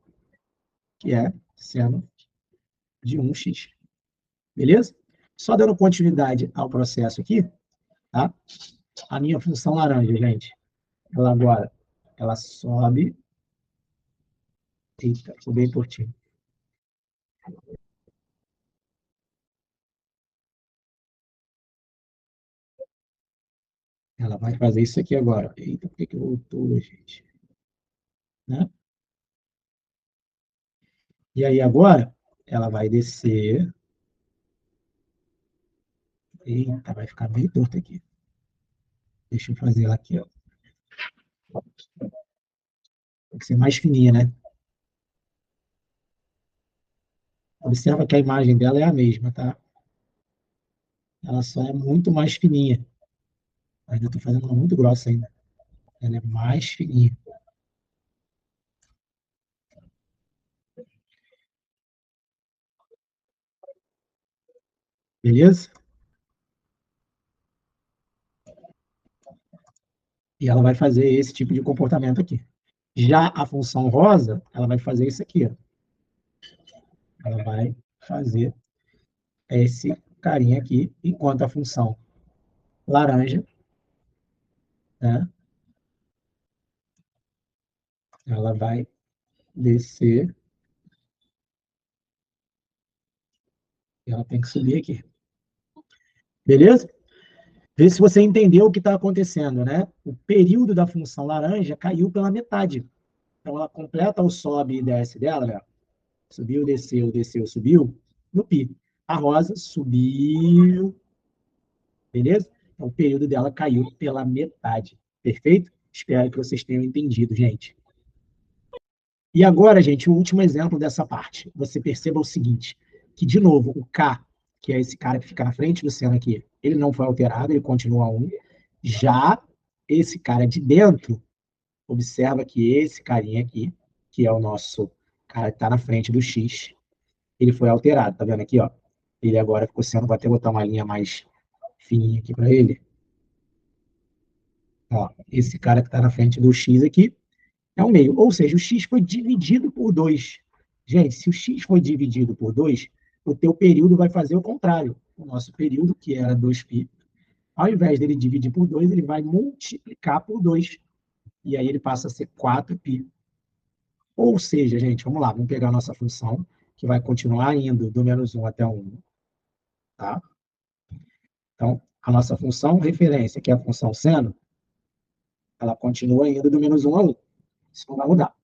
que é seno de 1x. Beleza? Só dando continuidade ao processo aqui, tá? A minha função laranja, gente, ela agora, ela sobe. Eita, sou bem tortinho. Ela vai fazer isso aqui agora. Eita, por que voltou, gente? Né? E aí agora, ela vai descer. Eita, vai ficar bem torto aqui. Deixa eu fazer ela aqui, ó. Tem que ser mais fininha, né? Observa que a imagem dela é a mesma, tá? Ela só é muito mais fininha. Ainda estou fazendo ela muito grossa ainda. Ela é mais fininha. Beleza? E ela vai fazer esse tipo de comportamento aqui. Já a função rosa, ela vai fazer isso aqui, ó. Ela vai fazer esse carinha aqui, enquanto a função laranja, né, ela vai descer e ela tem que subir aqui. Beleza? Vê se você entendeu o que está acontecendo, né? O período da função laranja caiu pela metade. Então, ela completa o sobe e desce dela, né? Subiu, desceu, desceu, subiu, no pi. A rosa subiu, beleza? Então, o período dela caiu pela metade. Perfeito? Espero que vocês tenham entendido, gente. E agora, gente, o último exemplo dessa parte. Você perceba o seguinte, que, de novo, o K, que é esse cara que fica na frente do seno aqui, ele não foi alterado, ele continua 1. Já esse cara de dentro, observa que esse carinha aqui, que é o nosso cara que está na frente do X, ele foi alterado, tá vendo aqui, ó? Ele agora ficou sendo, vou até botar uma linha mais fininha aqui para ele. Ó, esse cara que está na frente do x aqui é o meio. Ou seja, o x foi dividido por 2. Gente, se o x foi dividido por 2, o teu período vai fazer o contrário. O nosso período, que era 2π, ao invés dele dividir por 2, ele vai multiplicar por 2. E aí ele passa a ser 4π. Ou seja, gente, vamos lá, vamos pegar a nossa função, que vai continuar indo do -1 até o 1. Tá? Então, a nossa função referência, que é a função seno, ela continua indo do -1 a 1. Isso não vai mudar.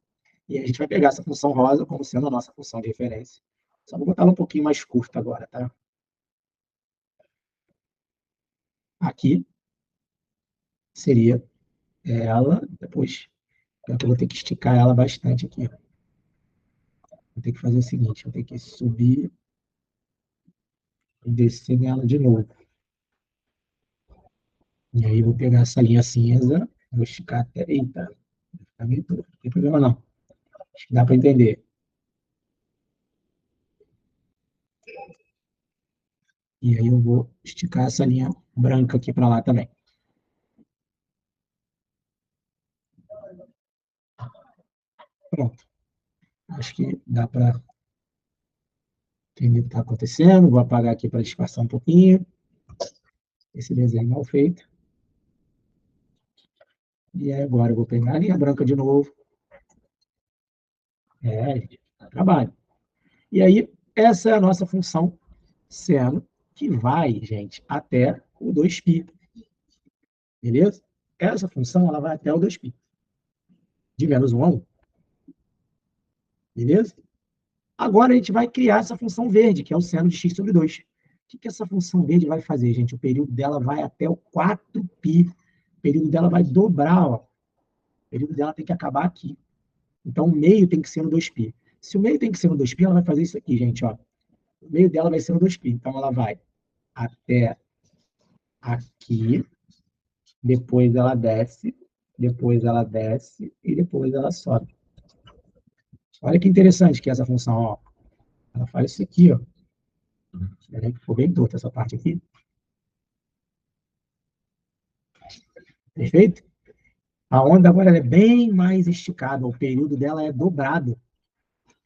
E a gente vai pegar essa função rosa como sendo a nossa função de referência. Só vou botar ela um pouquinho mais curta agora, tá? Aqui seria ela, depois eu vou ter que esticar ela bastante aqui. Vou ter que fazer o seguinte, vou ter que subir e descer nela de novo. E aí vou pegar essa linha cinza, vou esticar até... Eita, tá meio torto, não tem problema não. Acho que dá para entender. E aí eu vou esticar essa linha branca aqui para lá também. Pronto. Acho que dá para entender o que está acontecendo. Vou apagar aqui para disfarçar um pouquinho esse desenho mal feito. E aí agora eu vou pegar a linha branca de novo. Gente, dá trabalho. E aí, essa é a nossa função seno, que vai, gente, até o 2π. Beleza? Essa função ela vai até o 2π. De -1 a 1. Beleza? Agora a gente vai criar essa função verde, que é o seno de x sobre 2. O que essa função verde vai fazer, gente? O período dela vai até o 4π. O período dela vai dobrar, ó. O período dela tem que acabar aqui. Então, o meio tem que ser no 2π. Se o meio tem que ser no 2π, ela vai fazer isso aqui, gente, ó. O meio dela vai ser no 2π. Então, ela vai até aqui, depois ela desce e depois ela sobe. Olha que interessante que essa função, ó. Ela faz isso aqui, ó. Ficou bem torta essa parte aqui. Perfeito? A onda agora é bem mais esticada, o período dela é dobrado,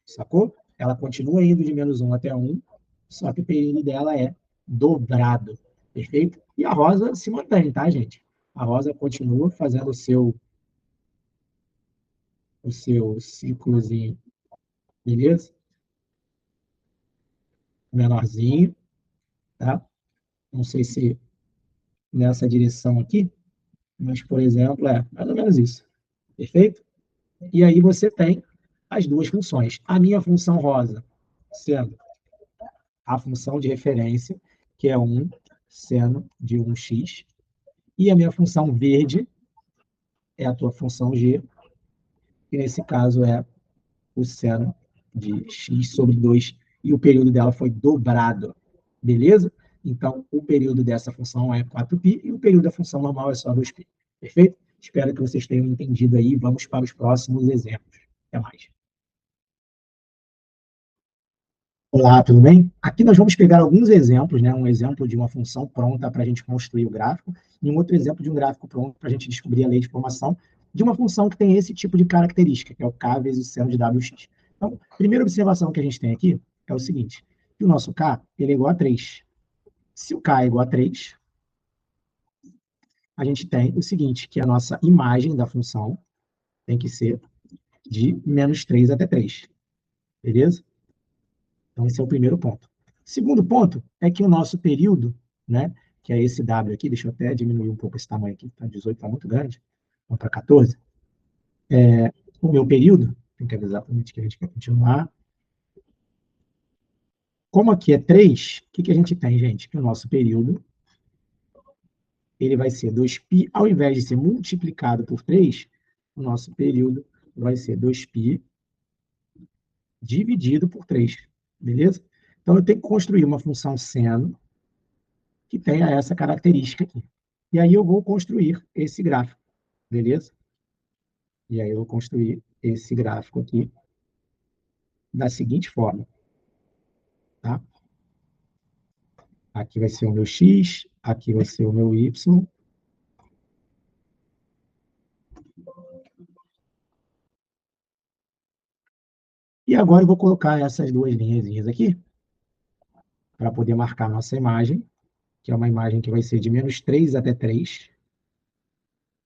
sacou? Ela continua indo de -1 até 1, só que o período dela é dobrado, perfeito? E a rosa se mantém, tá, gente? A rosa continua fazendo o seu ciclozinho, beleza? Menorzinho, tá? Não sei se nessa direção aqui, mas, por exemplo, é mais ou menos isso, perfeito? E aí você tem as duas funções. A minha função rosa sendo a função de referência, que é 1 seno de 1x, e a minha função verde é a tua função g, que nesse caso é o seno de x sobre 2, e o período dela foi dobrado, beleza? Então, o período dessa função é 4π, e o período da função normal é só 2π, perfeito? Espero que vocês tenham entendido aí, vamos para os próximos exemplos. Até mais. Olá, tudo bem? Aqui nós vamos pegar alguns exemplos, né? Um exemplo de uma função pronta para a gente construir o gráfico, e um outro exemplo de um gráfico pronto para a gente descobrir a lei de formação de uma função que tem esse tipo de característica, que é o k vezes o seno de wx. Então, a primeira observação que a gente tem aqui é o seguinte, que o nosso k ele é igual a 3. Se o k é igual a 3, a gente tem o seguinte, que a nossa imagem da função tem que ser de -3 até 3, beleza? Então, esse é o primeiro ponto. Segundo ponto é que o nosso período, né, que é esse W aqui, deixa eu até diminuir um pouco esse tamanho aqui, tá? 18 está muito grande, vamos para 14. O meu período, tem que avisar exatamente que a gente quer continuar. Como aqui é 3, o que a gente tem, gente? Que o nosso período ele vai ser 2π, ao invés de ser multiplicado por 3, o nosso período vai ser 2π dividido por 3, beleza? Então, eu tenho que construir uma função seno que tenha essa característica aqui. E aí eu vou construir esse gráfico, beleza? E aí eu vou construir esse gráfico aqui da seguinte forma, tá? Aqui vai ser o meu x, aqui vai ser o meu y. E agora eu vou colocar essas duas linhazinhas aqui, para poder marcar nossa imagem, que é uma imagem que vai ser de -3 até 3.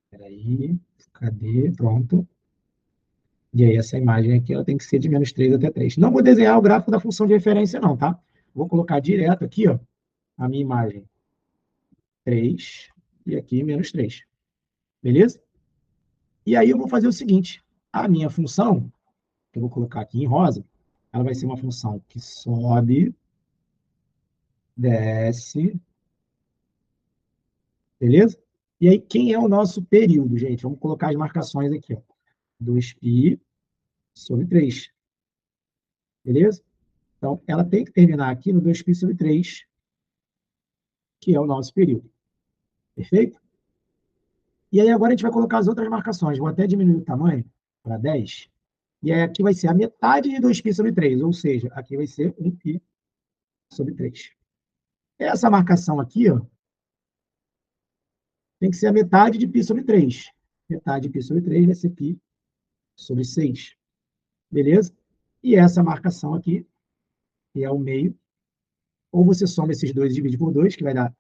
Espera aí, cadê? Pronto. E aí essa imagem aqui ela tem que ser de -3 até 3. Não vou desenhar o gráfico da função de referência não, tá? Vou colocar direto aqui, ó, a minha imagem 3 e aqui -3. Beleza? E aí eu vou fazer o seguinte, a minha função, que eu vou colocar aqui em rosa, ela vai ser uma função que sobe, desce, beleza? E aí, quem é o nosso período, gente? Vamos colocar as marcações aqui, ó. 2π sobre 3, beleza? Então, ela tem que terminar aqui no 2π sobre 3, que é o nosso período. Perfeito? E aí, agora a gente vai colocar as outras marcações. Vou até diminuir o tamanho para 10. E aí, aqui vai ser a metade de 2π sobre 3, ou seja, aqui vai ser 1π sobre 3. Essa marcação aqui, ó, tem que ser a metade de π sobre 3. Metade de π sobre 3 vai ser π sobre 6. Beleza? E essa marcação aqui, que é o meio, ou você soma esses dois e divide por 2, que vai dar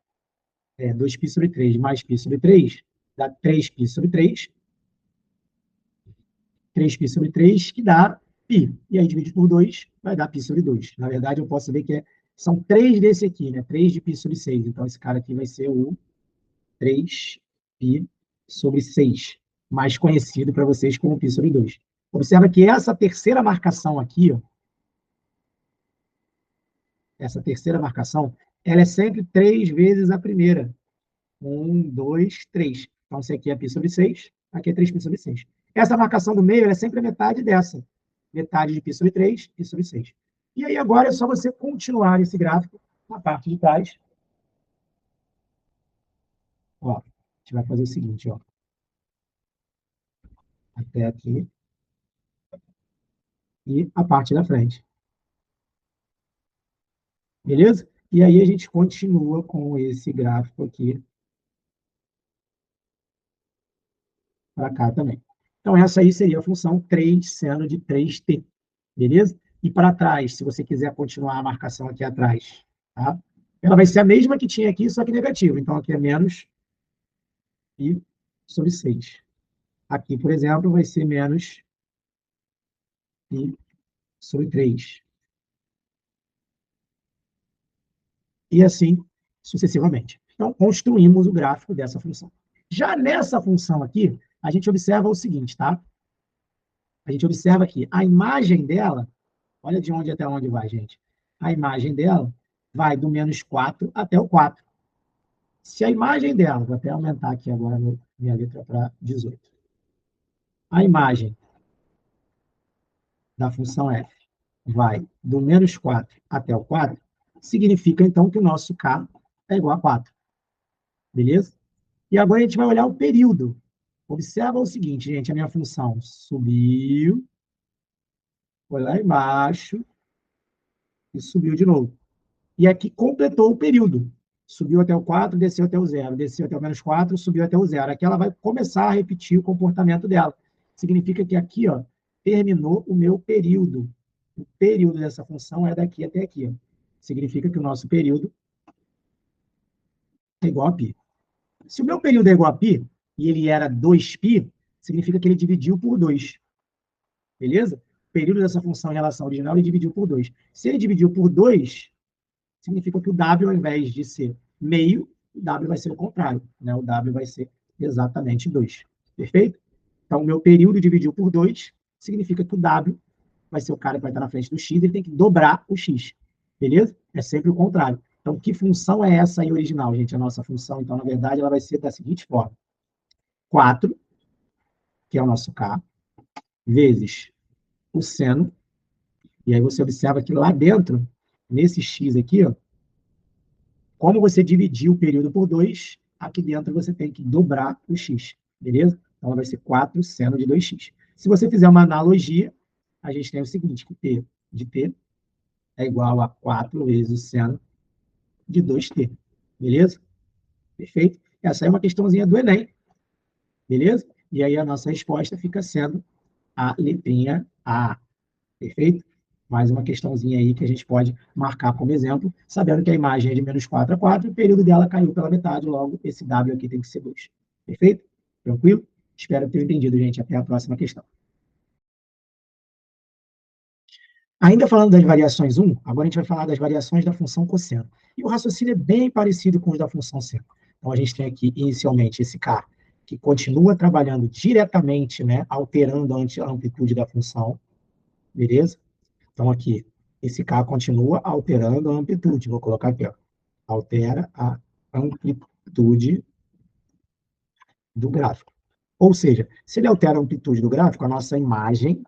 2π sobre 3 mais π sobre 3, dá 3π sobre 3, 3π sobre 3, que dá π. E aí divide por 2, vai dar π sobre 2. Na verdade, eu posso ver que são 3 desse aqui, né? 3 de π sobre 6. Então, esse cara aqui vai ser o 3π sobre 6, mais conhecido para vocês como π sobre 2. Observa que essa terceira marcação aqui, ó, essa terceira marcação, ela é sempre 3 vezes a primeira. 1, 2, 3. Então, esse aqui é π sobre 6, aqui é 3π sobre 6. Essa marcação do meio é sempre a metade dessa. Metade de π sobre 3, π sobre 6. E aí, agora é só você continuar esse gráfico na parte de trás. Ó, a gente vai fazer o seguinte, ó. Até aqui. E a parte da frente. Beleza? E aí a gente continua com esse gráfico aqui para cá também. Então, essa aí seria a função 3 seno de 3t. Beleza? E para trás, se você quiser continuar a marcação aqui atrás, tá? Ela vai ser a mesma que tinha aqui, só que negativa. Então, aqui é menos π sobre 6. Aqui, por exemplo, vai ser menos π sobre 3. E assim sucessivamente. Então, construímos o gráfico dessa função. Já nessa função aqui, a gente observa o seguinte, tá? A gente observa aqui, a imagem dela, olha de onde até onde vai, gente. A imagem dela vai do -4 até o 4. Se a imagem dela, vou até aumentar aqui agora minha letra para 18. A imagem da função f vai do -4 até o 4, significa, então, que o nosso k é igual a 4. Beleza? E agora a gente vai olhar o período. Observa o seguinte, gente, a minha função subiu, foi lá embaixo e subiu de novo. E aqui completou o período. Subiu até o 4, desceu até o 0, desceu até o -4, subiu até o 0. Aqui ela vai começar a repetir o comportamento dela. Significa que aqui, ó, terminou o meu período. O período dessa função é daqui até aqui. Ó. Significa que o nosso período é igual a π. Se o meu período é igual a π, e ele era 2π, significa que ele dividiu por 2. Beleza? O período dessa função em relação ao original, ele dividiu por 2. Se ele dividiu por 2, significa que o W, ao invés de ser meio, o W vai ser o contrário. Né? O W vai ser exatamente 2. Perfeito? Então, o meu período dividiu por 2, significa que o W vai ser o cara que vai estar na frente do X, ele tem que dobrar o X. Beleza? É sempre o contrário. Então, que função é essa aí original, gente? A nossa função, então, na verdade, ela vai ser da seguinte forma. 4, que é o nosso K, vezes o seno, e aí você observa que lá dentro, nesse X aqui, ó, como você dividiu o período por 2, aqui dentro você tem que dobrar o x, beleza? Então, vai ser 4 seno de 2x. Se você fizer uma analogia, a gente tem o seguinte, que p de t é igual a 4 vezes o seno de 2t. Beleza? Perfeito? Essa é uma questãozinha do Enem. Beleza? E aí a nossa resposta fica sendo a letrinha A. Perfeito? Mais uma questãozinha aí que a gente pode marcar como exemplo, sabendo que a imagem é de menos 4 a 4, o período dela caiu pela metade, logo esse W aqui tem que ser 2. Perfeito? Tranquilo? Espero ter entendido, gente. Até a próxima questão. Ainda falando das variações 1, agora a gente vai falar das variações da função cosseno. E o raciocínio é bem parecido com os da função seno. Então, a gente tem aqui, inicialmente, esse K, que continua trabalhando diretamente, né, alterando a amplitude da função, beleza? Então, aqui, esse K continua alterando a amplitude. Vou colocar aqui, ó. Altera a amplitude do gráfico. Ou seja, se ele altera a amplitude do gráfico, a nossa imagem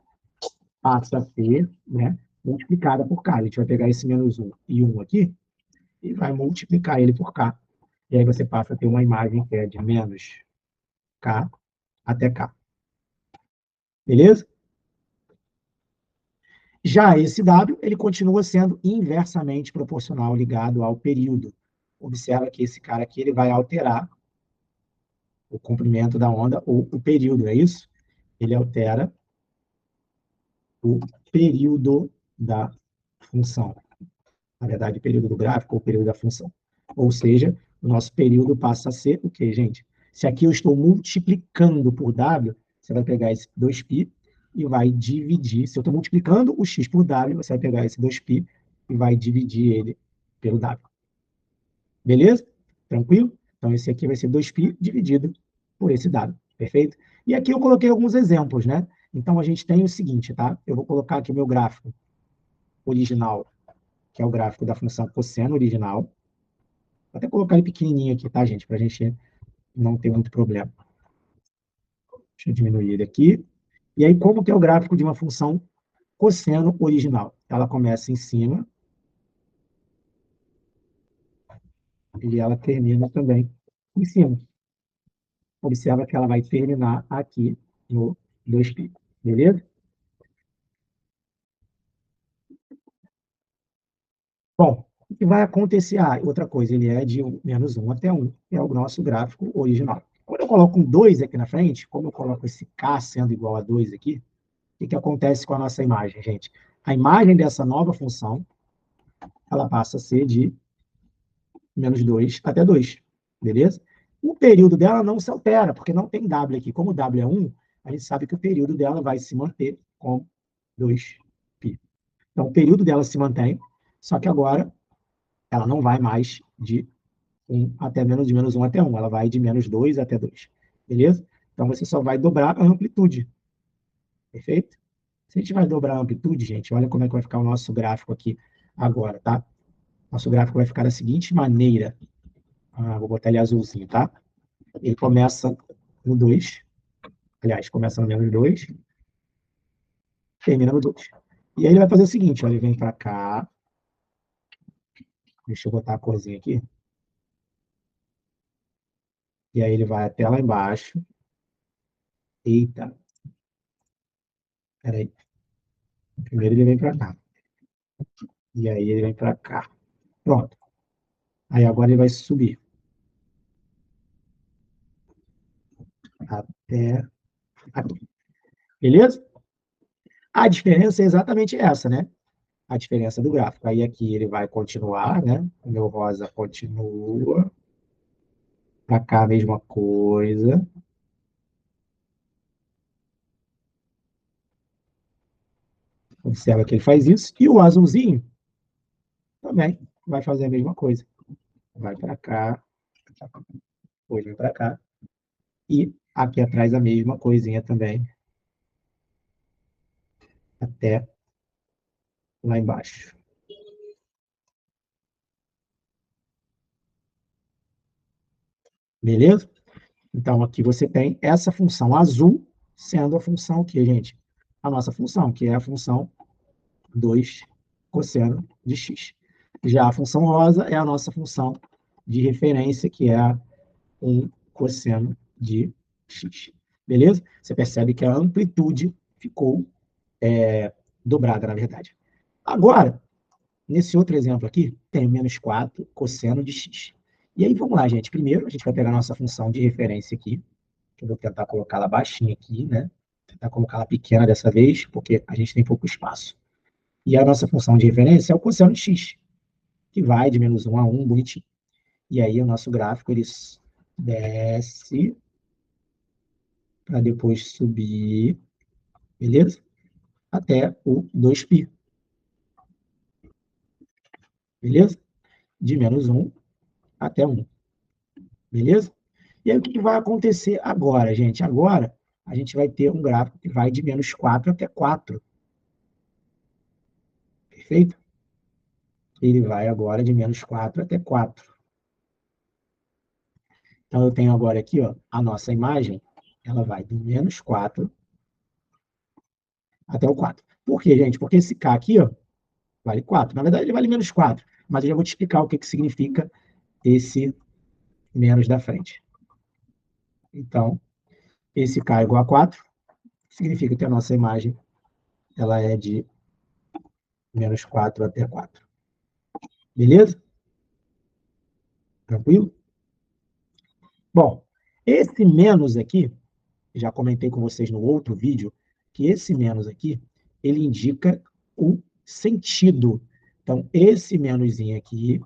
passa a ser, né, multiplicada por K. A gente vai pegar esse menos 1 e 1 aqui e vai multiplicar ele por K. E aí você passa a ter uma imagem que é de menos K até K. Beleza? Já esse W, ele continua sendo inversamente proporcional ligado ao período. Observa que esse cara aqui ele vai alterar o comprimento da onda ou o período, é isso? Ele altera o período da função. Na verdade, período do gráfico ou período da função. Ou seja, o nosso período passa a ser o quê, gente? Se aqui eu estou multiplicando por W, você vai pegar esse 2π e vai dividir. Se eu estou multiplicando o x por W, você vai pegar esse 2π e vai dividir ele pelo W. Beleza? Tranquilo? Então, esse aqui vai ser 2π dividido por esse W. Perfeito? E aqui eu coloquei alguns exemplos, né? Então, a gente tem o seguinte, tá? Eu vou colocar aqui o meu gráfico original, que é o gráfico da função cosseno original. Vou até colocar ele pequenininho aqui, tá, gente? Para a gente não ter muito problema. Deixa eu diminuir ele aqui. E aí, como que é o gráfico de uma função cosseno original? Ela começa em cima e ela termina também em cima. Observa que ela vai terminar aqui no 2π. Beleza? Bom, o que vai acontecer? Ah, outra coisa, ele é de menos 1 até 1, é o nosso gráfico original. Quando eu coloco um 2 aqui na frente, como eu coloco esse K sendo igual a 2 aqui, o que acontece com a nossa imagem, gente? A imagem dessa nova função, ela passa a ser de menos 2 até 2, beleza? O período dela não se altera, porque não tem W aqui. Como o W é 1, a gente sabe que o período dela vai se manter com 2π. Então, o período dela se mantém, só que agora ela não vai mais de 1 até menos, de menos 1 até 1, ela vai de menos 2 até 2, beleza? Então, você só vai dobrar a amplitude, perfeito? Se a gente vai dobrar a amplitude, gente, olha como é que vai ficar o nosso gráfico aqui agora, tá? Nosso gráfico vai ficar da seguinte maneira. Vou botar ele azulzinho, tá? Ele começa no 2, aliás, começa no menos 2, termina no 2. E aí ele vai fazer o seguinte, ó, ele vem para cá, deixa eu botar a corzinha aqui, e aí ele vai até lá embaixo. Eita, peraí. Primeiro ele vem para cá, e aí ele vem para cá. Pronto. Aí agora ele vai subir até aqui. Beleza? A diferença é exatamente essa, né? A diferença do gráfico. Aí aqui ele vai continuar, né? O meu rosa continua. Para cá a mesma coisa. Observa que ele faz isso. E o azulzinho também vai fazer a mesma coisa. Vai para cá, depois vem para cá. E aqui atrás a mesma coisinha também, até lá embaixo. Beleza? Então, aqui você tem essa função azul sendo a função que, gente? A nossa função, que é a função 2 cosseno de x. Já a função rosa é a nossa função de referência, que é 1 cosseno de x. Beleza? Você percebe que a amplitude ficou dobrada, na verdade. Agora, nesse outro exemplo aqui, tem menos 4 cosseno de x. E aí, vamos lá, gente. Primeiro, a gente vai pegar a nossa função de referência aqui, que eu vou tentar colocá-la baixinha aqui, né? Tentar colocá-la pequena dessa vez, porque a gente tem pouco espaço. E a nossa função de referência é o cosseno de x, que vai de menos 1 a 1, bonitinho. E aí, o nosso gráfico, ele desce para depois subir, beleza? Até o 2π, beleza? De menos 1 até 1, beleza? E aí, o que vai acontecer agora, gente? Agora, a gente vai ter um gráfico que vai de menos 4 até 4, perfeito? Ele vai agora de menos 4 até 4. Então, eu tenho agora aqui, ó, a nossa imagem, ela vai do menos 4 até o 4. Por quê, gente? Porque esse K aqui, ó, vale 4. Na verdade, ele vale menos 4, mas eu já vou te explicar o que, que significa esse menos da frente. Então, esse K igual a 4 significa que a nossa imagem ela é de menos 4 até 4. Beleza? Tranquilo? Bom, esse menos aqui, já comentei com vocês no outro vídeo, que esse menos aqui, ele indica o sentido. Então, esse menoszinho aqui,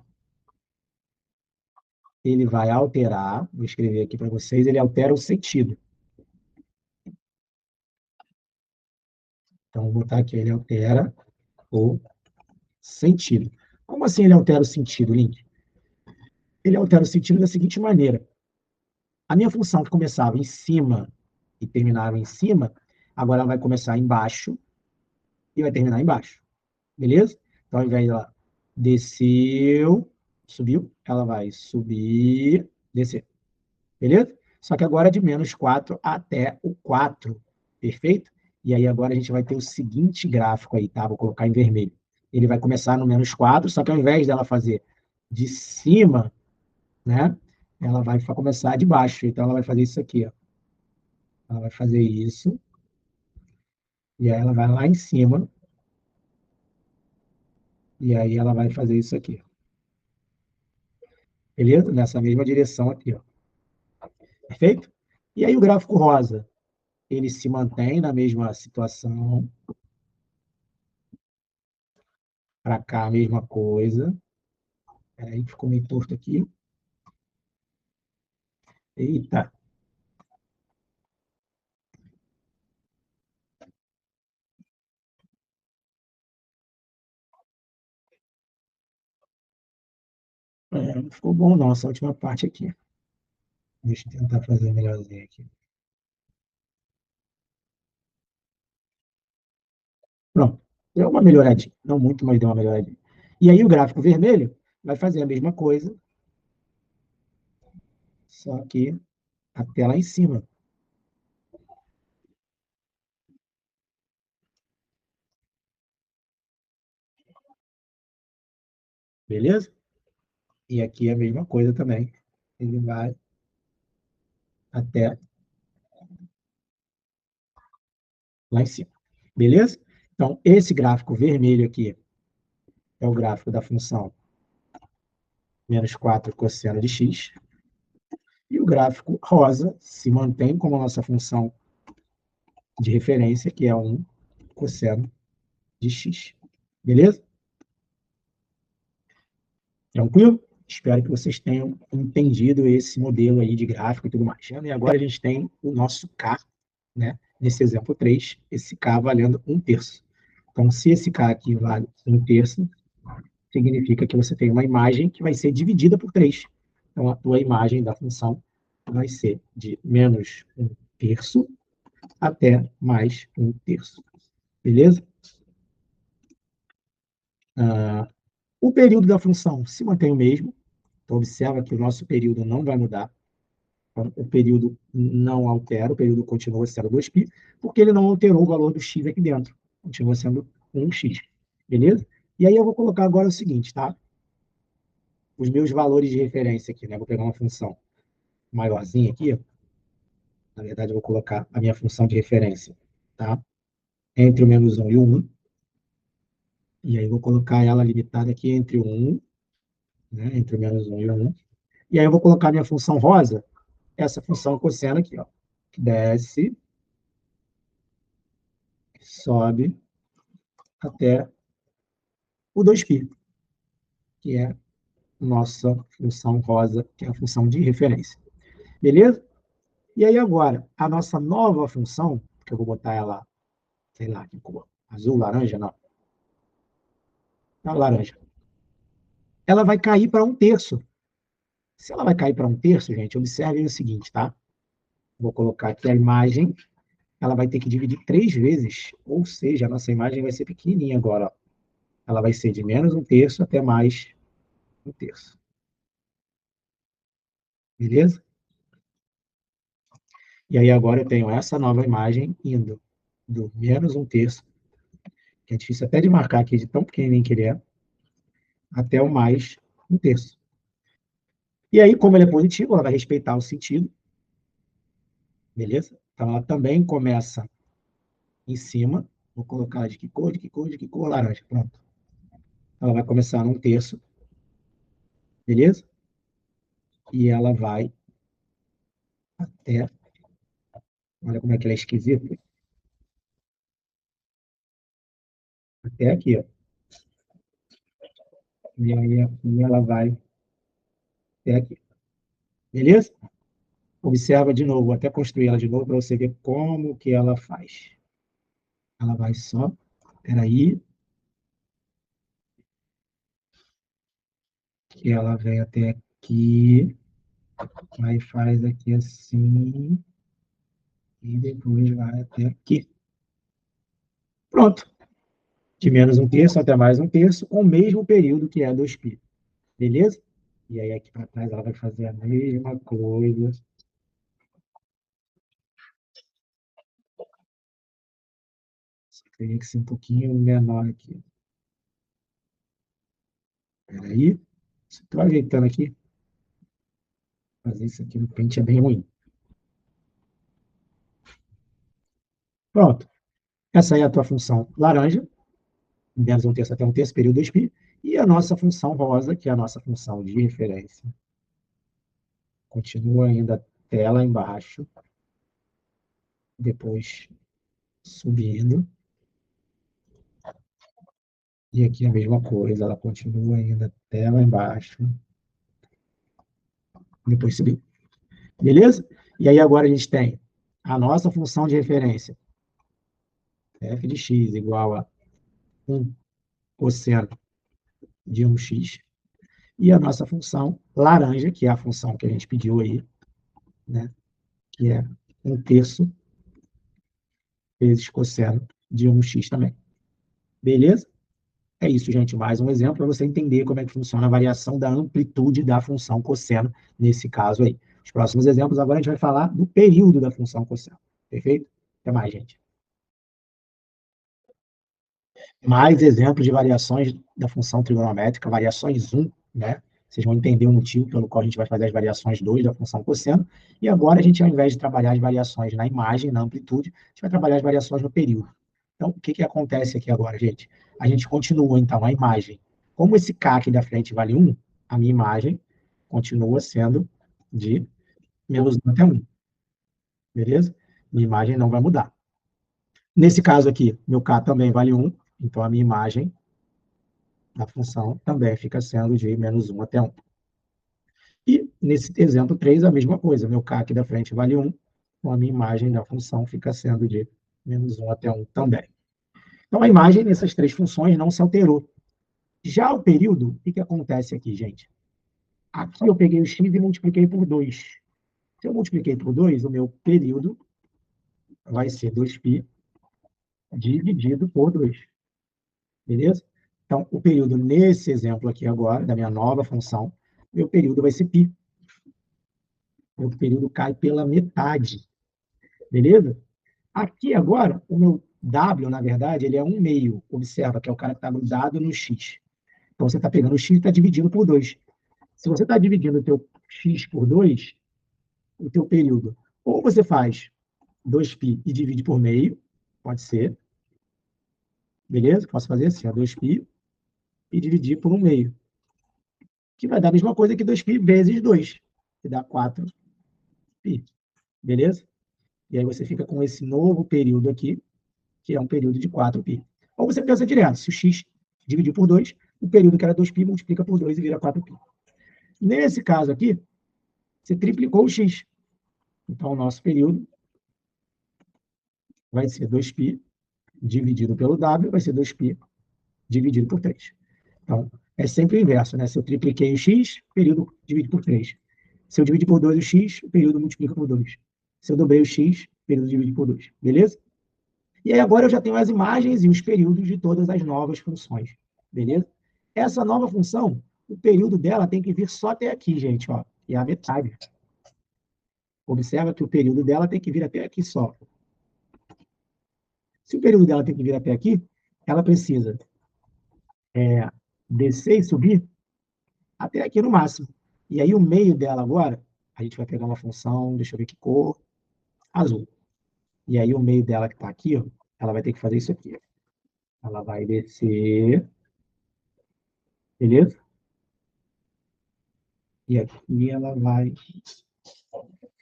ele vai alterar, vou escrever aqui para vocês, ele altera o sentido. Então, vou botar aqui, ele altera o sentido. Como assim ele altera o sentido, Link? Ele altera o sentido da seguinte maneira. A minha função que começava em cima e terminava em cima, agora ela vai começar embaixo e vai terminar embaixo. Beleza? Então, ao invés de ela desceu, subiu, ela vai subir, descer. Beleza? Só que agora é de menos 4 até o 4. Perfeito? E aí agora a gente vai ter o seguinte gráfico aí, tá? Vou colocar em vermelho. Ele vai começar no menos 4, só que ao invés dela fazer de cima, né? Ela vai começar de baixo. Então ela vai fazer isso aqui, ó. Ela vai fazer isso. E aí ela vai lá em cima. E aí ela vai fazer isso aqui. Beleza? Nessa mesma direção aqui, ó. Perfeito? E aí o gráfico rosa, ele se mantém na mesma situação. Para cá a mesma coisa. Peraí, ficou meio torto aqui. Eita. Não ficou bom não, essa última parte aqui. Deixa eu tentar fazer melhorzinho aqui. Pronto. Deu uma melhoradinha. Não muito, mas deu uma melhoradinha. E aí o gráfico vermelho vai fazer a mesma coisa, só que até lá em cima. Beleza? E aqui é a mesma coisa também. Ele vai até lá em cima. Beleza? Então, esse gráfico vermelho aqui é o gráfico da função menos 4 cosseno de x. E o gráfico rosa se mantém como a nossa função de referência, que é 1 cosseno de x. Beleza? Tranquilo? Espero que vocês tenham entendido esse modelo aí de gráfico e tudo mais. E agora a gente tem o nosso K, né? Nesse exemplo 3, esse K valendo 1/3. Então, se esse K aqui vale 1/3, significa que você tem uma imagem que vai ser dividida por 3. Então, a tua imagem da função vai ser de menos 1/3 até mais 1/3. Beleza? O período da função se mantém o mesmo. Então, observa que o nosso período não vai mudar. Então, o período não altera, o período continua sendo 2π, porque ele não alterou o valor do x aqui dentro. Continua sendo 1x. Beleza? E aí eu vou colocar agora o seguinte, tá? Os meus valores de referência aqui, né? Vou pegar uma função maiorzinha aqui. Na verdade, eu vou colocar a minha função de referência, tá? Entre o menos 1 e o 1. E aí vou colocar ela limitada aqui entre 1, né, entre o menos 1 e o 1. E aí eu vou colocar minha função rosa, essa função cosseno aqui, ó, que desce, sobe até o 2π, que é a nossa função rosa, que é a função de referência. Beleza? E aí agora, a nossa nova função, que eu vou botar ela, sei lá, que cor, azul, laranja, não, laranja, ela vai cair para 1/3. Se ela vai cair para 1/3, gente, observe o seguinte, tá? Vou colocar aqui a imagem, ela vai ter que dividir 3 vezes, ou seja, a nossa imagem vai ser pequenininha agora, ó. Ela vai ser de menos 1/3 até mais 1/3. Beleza? E aí agora eu tenho essa nova imagem indo do menos 1/3, que é difícil até de marcar aqui, de tão pequenininho que ele é, até o mais 1/3. E aí, como ele é positivo, ela vai respeitar o sentido, beleza? Então ela também começa em cima, vou colocar de que cor, de que cor, de que cor, laranja, pronto. Ela vai começar num terço, beleza? E ela vai até, olha como é que ela é esquisita, até aqui, ó. E aí aqui ela vai até aqui, beleza? Observa de novo, vou até construir ela de novo para você ver como que ela faz. Ela vai só, peraí, que ela vem até aqui, aí faz aqui assim, e depois vai até aqui. Pronto. De menos 1/3 até mais 1/3, com o mesmo período que é 2π. Beleza? E aí aqui para trás ela vai fazer a mesma coisa. Só que teria que ser um pouquinho menor aqui. Espera aí. Estou ajeitando aqui. Fazer isso aqui no pente é bem ruim. Pronto. Essa aí é a tua função laranja, menos 1/3 até 1/3, período 2π. E a nossa função rosa, que é a nossa função de referência. Continua ainda até lá embaixo. Depois subindo. E aqui a mesma coisa, ela continua ainda até lá embaixo. Depois subir. Beleza? E aí agora a gente tem a nossa função de referência, f de x igual a 1 cosseno de 1x, e a nossa função laranja, que é a função que a gente pediu aí, né? Que é 1/3 vezes cosseno de 1x também. Beleza? É isso, gente. Mais um exemplo para você entender como é que funciona a variação da amplitude da função cosseno, nesse caso aí. Os próximos exemplos, agora a gente vai falar do período da função cosseno. Perfeito? Até mais, gente. Mais exemplos de variações da função trigonométrica, variações 1, né? Vocês vão entender o motivo pelo qual a gente vai fazer as variações 2 da função cosseno. E agora a gente, ao invés de trabalhar as variações na imagem, na amplitude, a gente vai trabalhar as variações no período. Então, o que, que acontece aqui agora, gente? A gente continua, então, a imagem. Como esse K aqui da frente vale 1, a minha imagem continua sendo de menos 1 até 1. Beleza? Minha imagem não vai mudar. Nesse caso aqui, meu K também vale 1, então a minha imagem da função também fica sendo de menos 1 até 1. E nesse exemplo 3, a mesma coisa. Meu K aqui da frente vale 1, então a minha imagem da função fica sendo de menos 1 até 1 também. Então a imagem nessas três funções não se alterou. Já o período, o que acontece aqui, gente? Aqui eu peguei o x e multipliquei por 2. Se eu multipliquei por 2, o meu período vai ser 2π dividido por 2. Beleza? Então, o período nesse exemplo aqui agora, da minha nova função, meu período vai ser π. Meu período cai pela metade. Beleza? Aqui agora, o meu W, na verdade, ele é 1/2. Observa que é o cara que está grudado no x. Então, você está pegando o x e está dividindo por 2. Se você está dividindo o teu x por 2, o teu período, ou você faz 2π e divide por meio, pode ser, beleza? Posso fazer assim, 2π e dividir por 1/2, que vai dar a mesma coisa que 2π vezes 2, que dá 4π, beleza? E aí você fica com esse novo período aqui, que é um período de 4π. Ou você pensa direto, se o x dividir por 2, o período que era 2π multiplica por 2 e vira 4π. Nesse caso aqui, você triplicou o x. Então, o nosso período vai ser 2π dividido pelo w, vai ser 2π dividido por 3. Então, é sempre o inverso, né? Se eu tripliquei o x, o período divide por 3. Se eu dividir por 2 o x, o período multiplica por 2. Se eu dobrei o x, o período divide por 2. Beleza? E aí agora eu já tenho as imagens e os períodos de todas as novas funções. Beleza? Essa nova função, o período dela tem que vir só até aqui, gente, ó, que é a metade. Observa que o período dela tem que vir até aqui só. Se o período dela tem que vir até aqui, ela precisa descer e subir até aqui no máximo. E aí o meio dela agora, a gente vai pegar uma função, deixa eu ver que cor, azul. E aí o meio dela que está aqui, ó, ela vai ter que fazer isso aqui. Ela vai descer, beleza? E aqui ela vai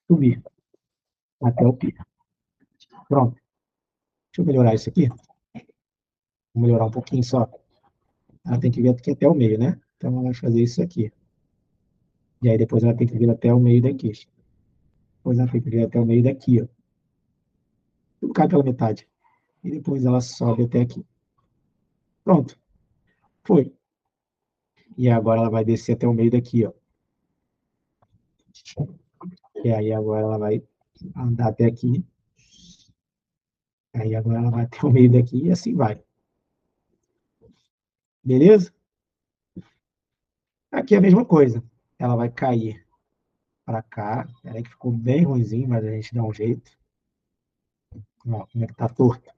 subir até o pico. Pronto. Deixa eu melhorar isso aqui. Vou melhorar um pouquinho só. Ela tem que vir aqui até o meio, né? Então ela vai fazer isso aqui. E aí depois ela tem que vir até o meio daqui. Depois ela tem que vir até o meio daqui, ó. Tudo cai pela metade. E depois ela sobe até aqui. Pronto. Foi. E agora ela vai descer até o meio daqui, ó. E aí agora ela vai andar até aqui. Aí agora ela vai até o meio daqui e assim vai. Beleza? Aqui é a mesma coisa. Ela vai cair para cá. Peraí que ficou bem ruimzinho, mas a gente dá um jeito. Ó, como é que tá torto.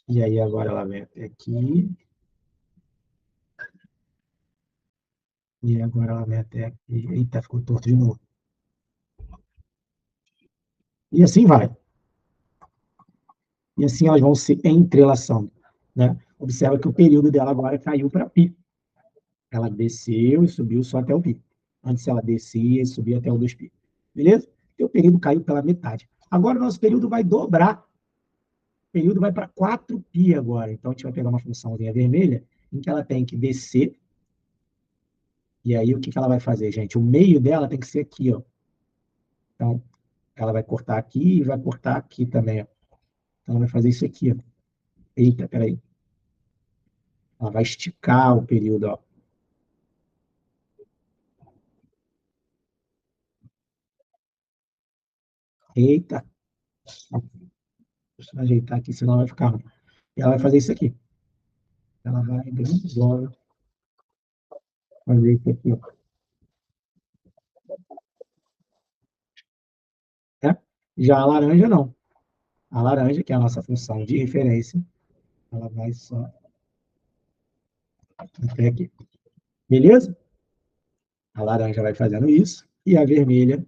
E aí agora ela vem até aqui. E agora ela vem até aqui. Eita, ficou torto de novo. E assim vai. E assim elas vão se entrelaçando, né? Observa que o período dela agora caiu para π. Ela desceu e subiu só até o π. Antes ela descia e subia até o 2π. Beleza? E o período caiu pela metade. Agora o nosso período vai dobrar. O período vai para 4π agora. Então a gente vai pegar uma funçãozinha vermelha em que ela tem que descer. E aí o que ela vai fazer, gente? O meio dela tem que ser aqui, ó. Então ela vai cortar aqui e vai cortar aqui também, ó. Então ela vai fazer isso aqui, ó. Eita, peraí. Ela vai esticar o período, ó. Eita, deixa eu ajeitar aqui, senão vai ficar ruim. E ela vai fazer isso aqui. Ela vai grandona fazer isso aqui, ó. Né? Já a laranja, não. A laranja, que é a nossa função de referência, ela vai só até aqui. Beleza? A laranja vai fazendo isso. E a vermelha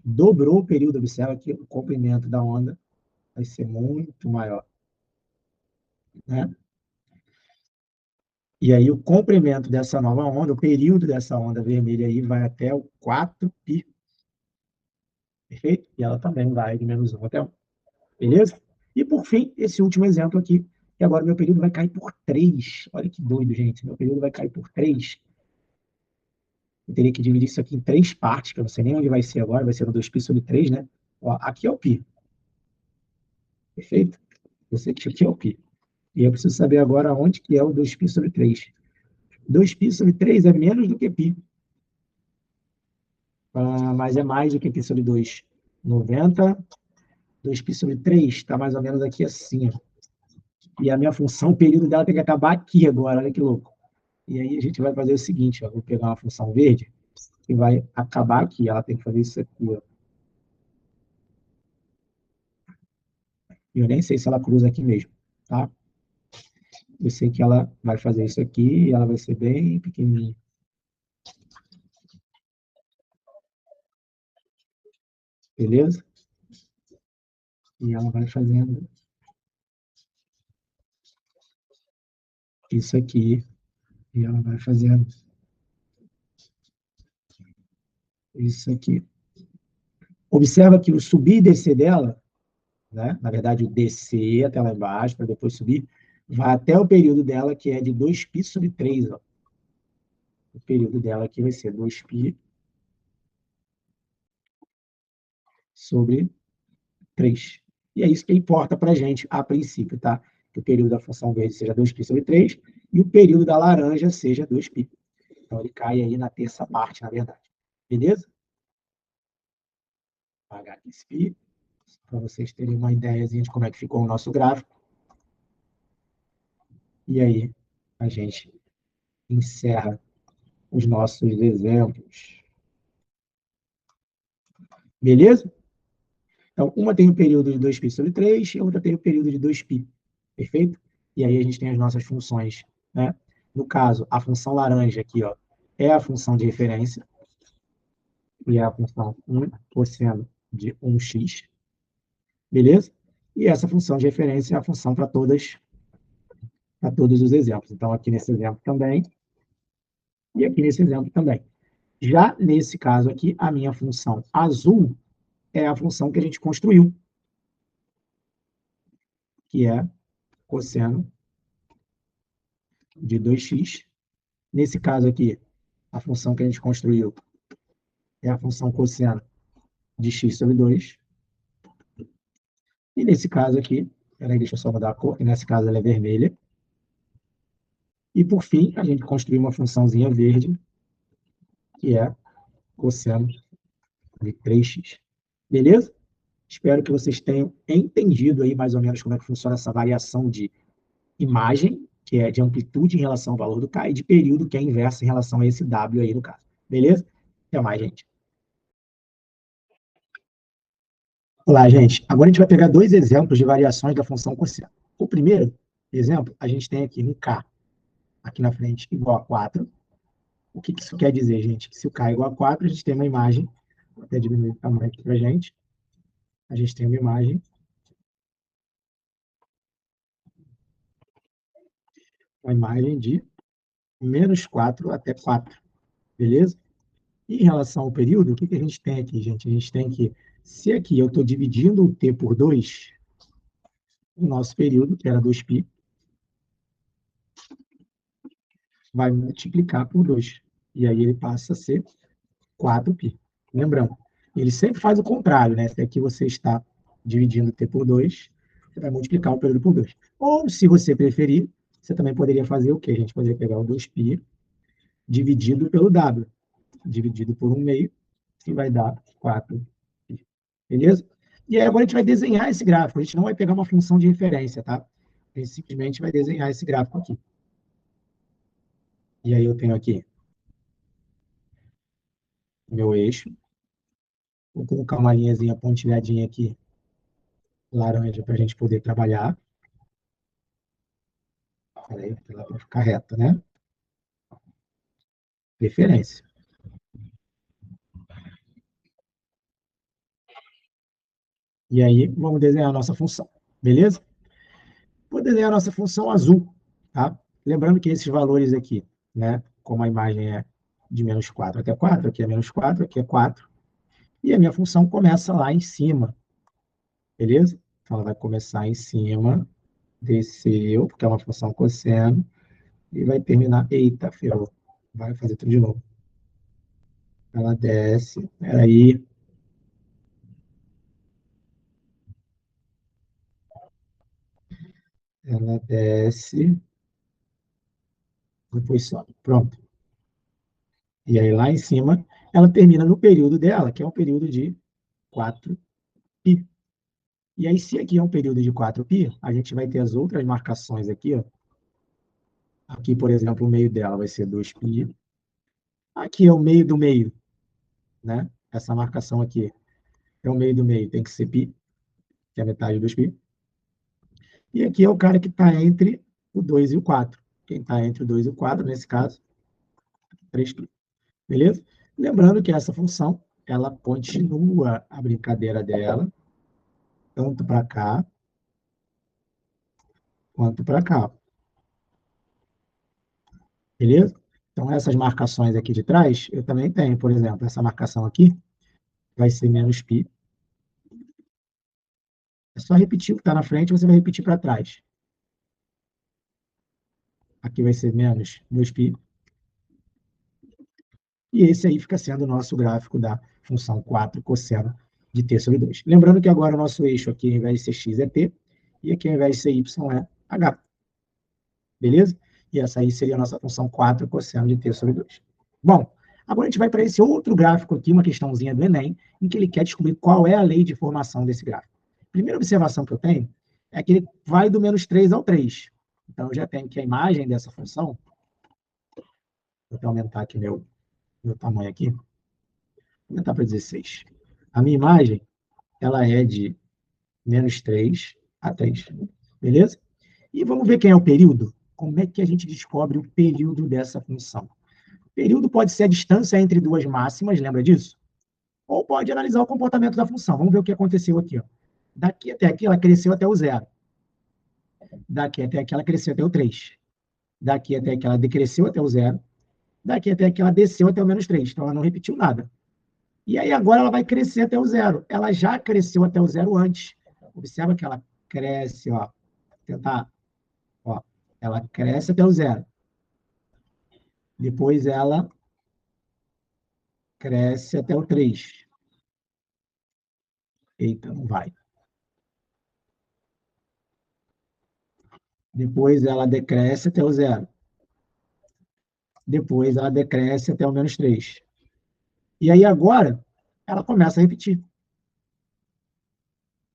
dobrou o período. Observa que o comprimento da onda vai ser muito maior. Né? E aí o comprimento dessa nova onda, o período dessa onda vermelha aí vai até o 4π. Perfeito? E ela também vai de -1 até 1. Beleza? E por fim, esse último exemplo aqui, que agora meu período vai cair por 3. Olha que doido, gente. Meu período vai cair por 3. Eu teria que dividir isso aqui em 3 partes, que eu não sei nem onde vai ser agora, vai ser no 2π sobre 3, né? Ó, aqui é o π. Perfeito? Eu sei que aqui é o π. E eu preciso saber agora onde que é o 2π sobre 3. 2π sobre 3 é menos do que π. Mas é mais do que π sobre 2. 90. 2π sobre 3 está mais ou menos aqui assim. Ó. E a minha função, o período dela tem que acabar aqui agora, olha que louco. E aí a gente vai fazer o seguinte, ó, vou pegar uma função verde que vai acabar aqui, ela tem que fazer isso aqui. Ó. Eu nem sei se ela cruza aqui mesmo, tá? Eu sei que ela vai fazer isso aqui e ela vai ser bem pequenininha. Beleza? E ela vai fazendo isso aqui, e ela vai fazendo isso aqui. Observa que o subir e descer dela, né? Na verdade, o descer até lá embaixo, para depois subir, vai até o período dela, que é de 2π sobre 3. Ó. O período dela aqui vai ser 2π sobre 3. E é isso que importa para a gente a princípio, tá? Que o período da função verde seja 2π sobre 3 e o período da laranja seja 2π. Então, ele cai aí na terça parte, na verdade. Beleza? Vou apagar aqui esse π, para vocês terem uma ideiazinha de como é que ficou o nosso gráfico. E aí, a gente encerra os nossos exemplos. Beleza? Então, uma tem o período de 2π sobre 3 e a outra tem o período de 2π. Perfeito? E aí a gente tem as nossas funções. Né? No caso, a função laranja aqui ó, é a função de referência, e é a função 1 cosseno de 1x. Beleza? E essa função de referência é a função para todos os exemplos. Então, aqui nesse exemplo também, e aqui nesse exemplo também. Já nesse caso aqui, a minha função azul é a função que a gente construiu, que é cosseno de 2x. Nesse caso aqui, a função que a gente construiu é a função cosseno de x sobre 2. E nesse caso aqui, peraí, deixa eu só mudar a cor, que nesse caso ela é vermelha. E por fim, a gente construiu uma funçãozinha verde, que é cosseno de 3x. Beleza? Espero que vocês tenham entendido aí mais ou menos como é que funciona essa variação de imagem, que é de amplitude em relação ao valor do K, e de período, que é inverso em relação a esse W aí no caso. Beleza? Até mais, gente. Olá, gente. Agora a gente vai pegar dois exemplos de variações da função cosseno. O primeiro exemplo, a gente tem aqui um K, aqui na frente, igual a 4. O que isso quer dizer, gente? Se o K é igual a 4, a gente tem uma imagem, vou até diminuir o tamanho aqui para a gente tem uma imagem, de -4 até 4, beleza? E em relação ao período, o que a gente tem aqui, gente? A gente tem que, se aqui eu estou dividindo o t por 2, o nosso período, que era 2π, vai multiplicar por 2. E aí ele passa a ser 4π. Lembrando, ele sempre faz o contrário, né? Se aqui você está dividindo t por 2, você vai multiplicar o período por 2. Ou, se você preferir, você também poderia fazer o quê? A gente poderia pegar o 2π dividido pelo w, dividido por 1/2, que vai dar 4π. Beleza? E aí agora a gente vai desenhar esse gráfico. A gente não vai pegar uma função de referência, tá? A gente simplesmente vai desenhar esse gráfico aqui. E aí eu tenho aqui o meu eixo. Vou colocar uma linhazinha pontilhadinha aqui, laranja, para a gente poder trabalhar. Peraí, para ficar reto, né? Referência. E aí, vamos desenhar a nossa função. Beleza? Vou desenhar a nossa função azul, tá? Lembrando que esses valores aqui, né? Como a imagem é de -4 até 4, aqui é -4, aqui é 4. E a minha função começa lá em cima, beleza? Então, ela vai começar em cima, desceu, porque é uma função cosseno, e vai terminar, eita, ferrou, vai fazer tudo de novo. Ela desce, peraí, ela desce, depois sobe, pronto. E aí, lá em cima, ela termina no período dela, que é um período de 4π. E aí, se aqui é um período de 4π, a gente vai ter as outras marcações aqui, ó. Aqui, por exemplo, o meio dela vai ser 2π. Aqui é o meio do meio, né? Essa marcação aqui é o meio do meio, tem que ser π, que é a metade dos π. E aqui é o cara que está entre o 2 e o 4. Quem está entre o 2 e o 4, nesse caso, 3π. Beleza? Lembrando que essa função, ela continua a brincadeira dela, tanto para cá, quanto para cá. beleza? Então, essas marcações aqui de trás, eu também tenho, por exemplo, essa marcação aqui vai ser menos π. É só repetir o que está na frente, você vai repetir para trás. Aqui vai ser menos 2π. E esse aí fica sendo o nosso gráfico da função 4 cosseno de t sobre 2. Lembrando que agora o nosso eixo aqui, ao invés de ser x, é t, e aqui, ao invés de ser y, é h. Beleza? E essa aí seria a nossa função 4 cosseno de t sobre 2. Bom, agora a gente vai para esse outro gráfico aqui, uma questãozinha do Enem, em que ele quer descobrir qual é a lei de formação desse gráfico. A primeira observação que eu tenho é que ele vai do menos 3 ao 3. Então, eu já tenho que a imagem dessa função, vou até aumentar aqui meu tamanho aqui, vou aumentar para 16. A minha imagem, ela é de menos 3 a 3. Beleza? E vamos ver quem é o período? Como é que a gente descobre o período dessa função? O período pode ser a distância entre duas máximas, lembra disso? Ou pode analisar o comportamento da função. Vamos ver o que aconteceu aqui. Ó. Daqui até aqui, ela cresceu até o 0. Daqui até aqui, ela cresceu até o 3. Daqui até aqui, ela decresceu até o 0. Daqui até aqui, ela desceu até o menos 3. Então, ela não repetiu nada. E aí, agora, ela vai crescer até o 0. Ela já cresceu até o 0 antes. Observa que ela cresce, ó. Vou tentar, ó. Ela cresce até o 0. Depois, ela cresce até o 3. Eita, não vai. Depois, ela decresce até o 0. Depois, ela decresce até o menos 3. E aí, agora, ela começa a repetir.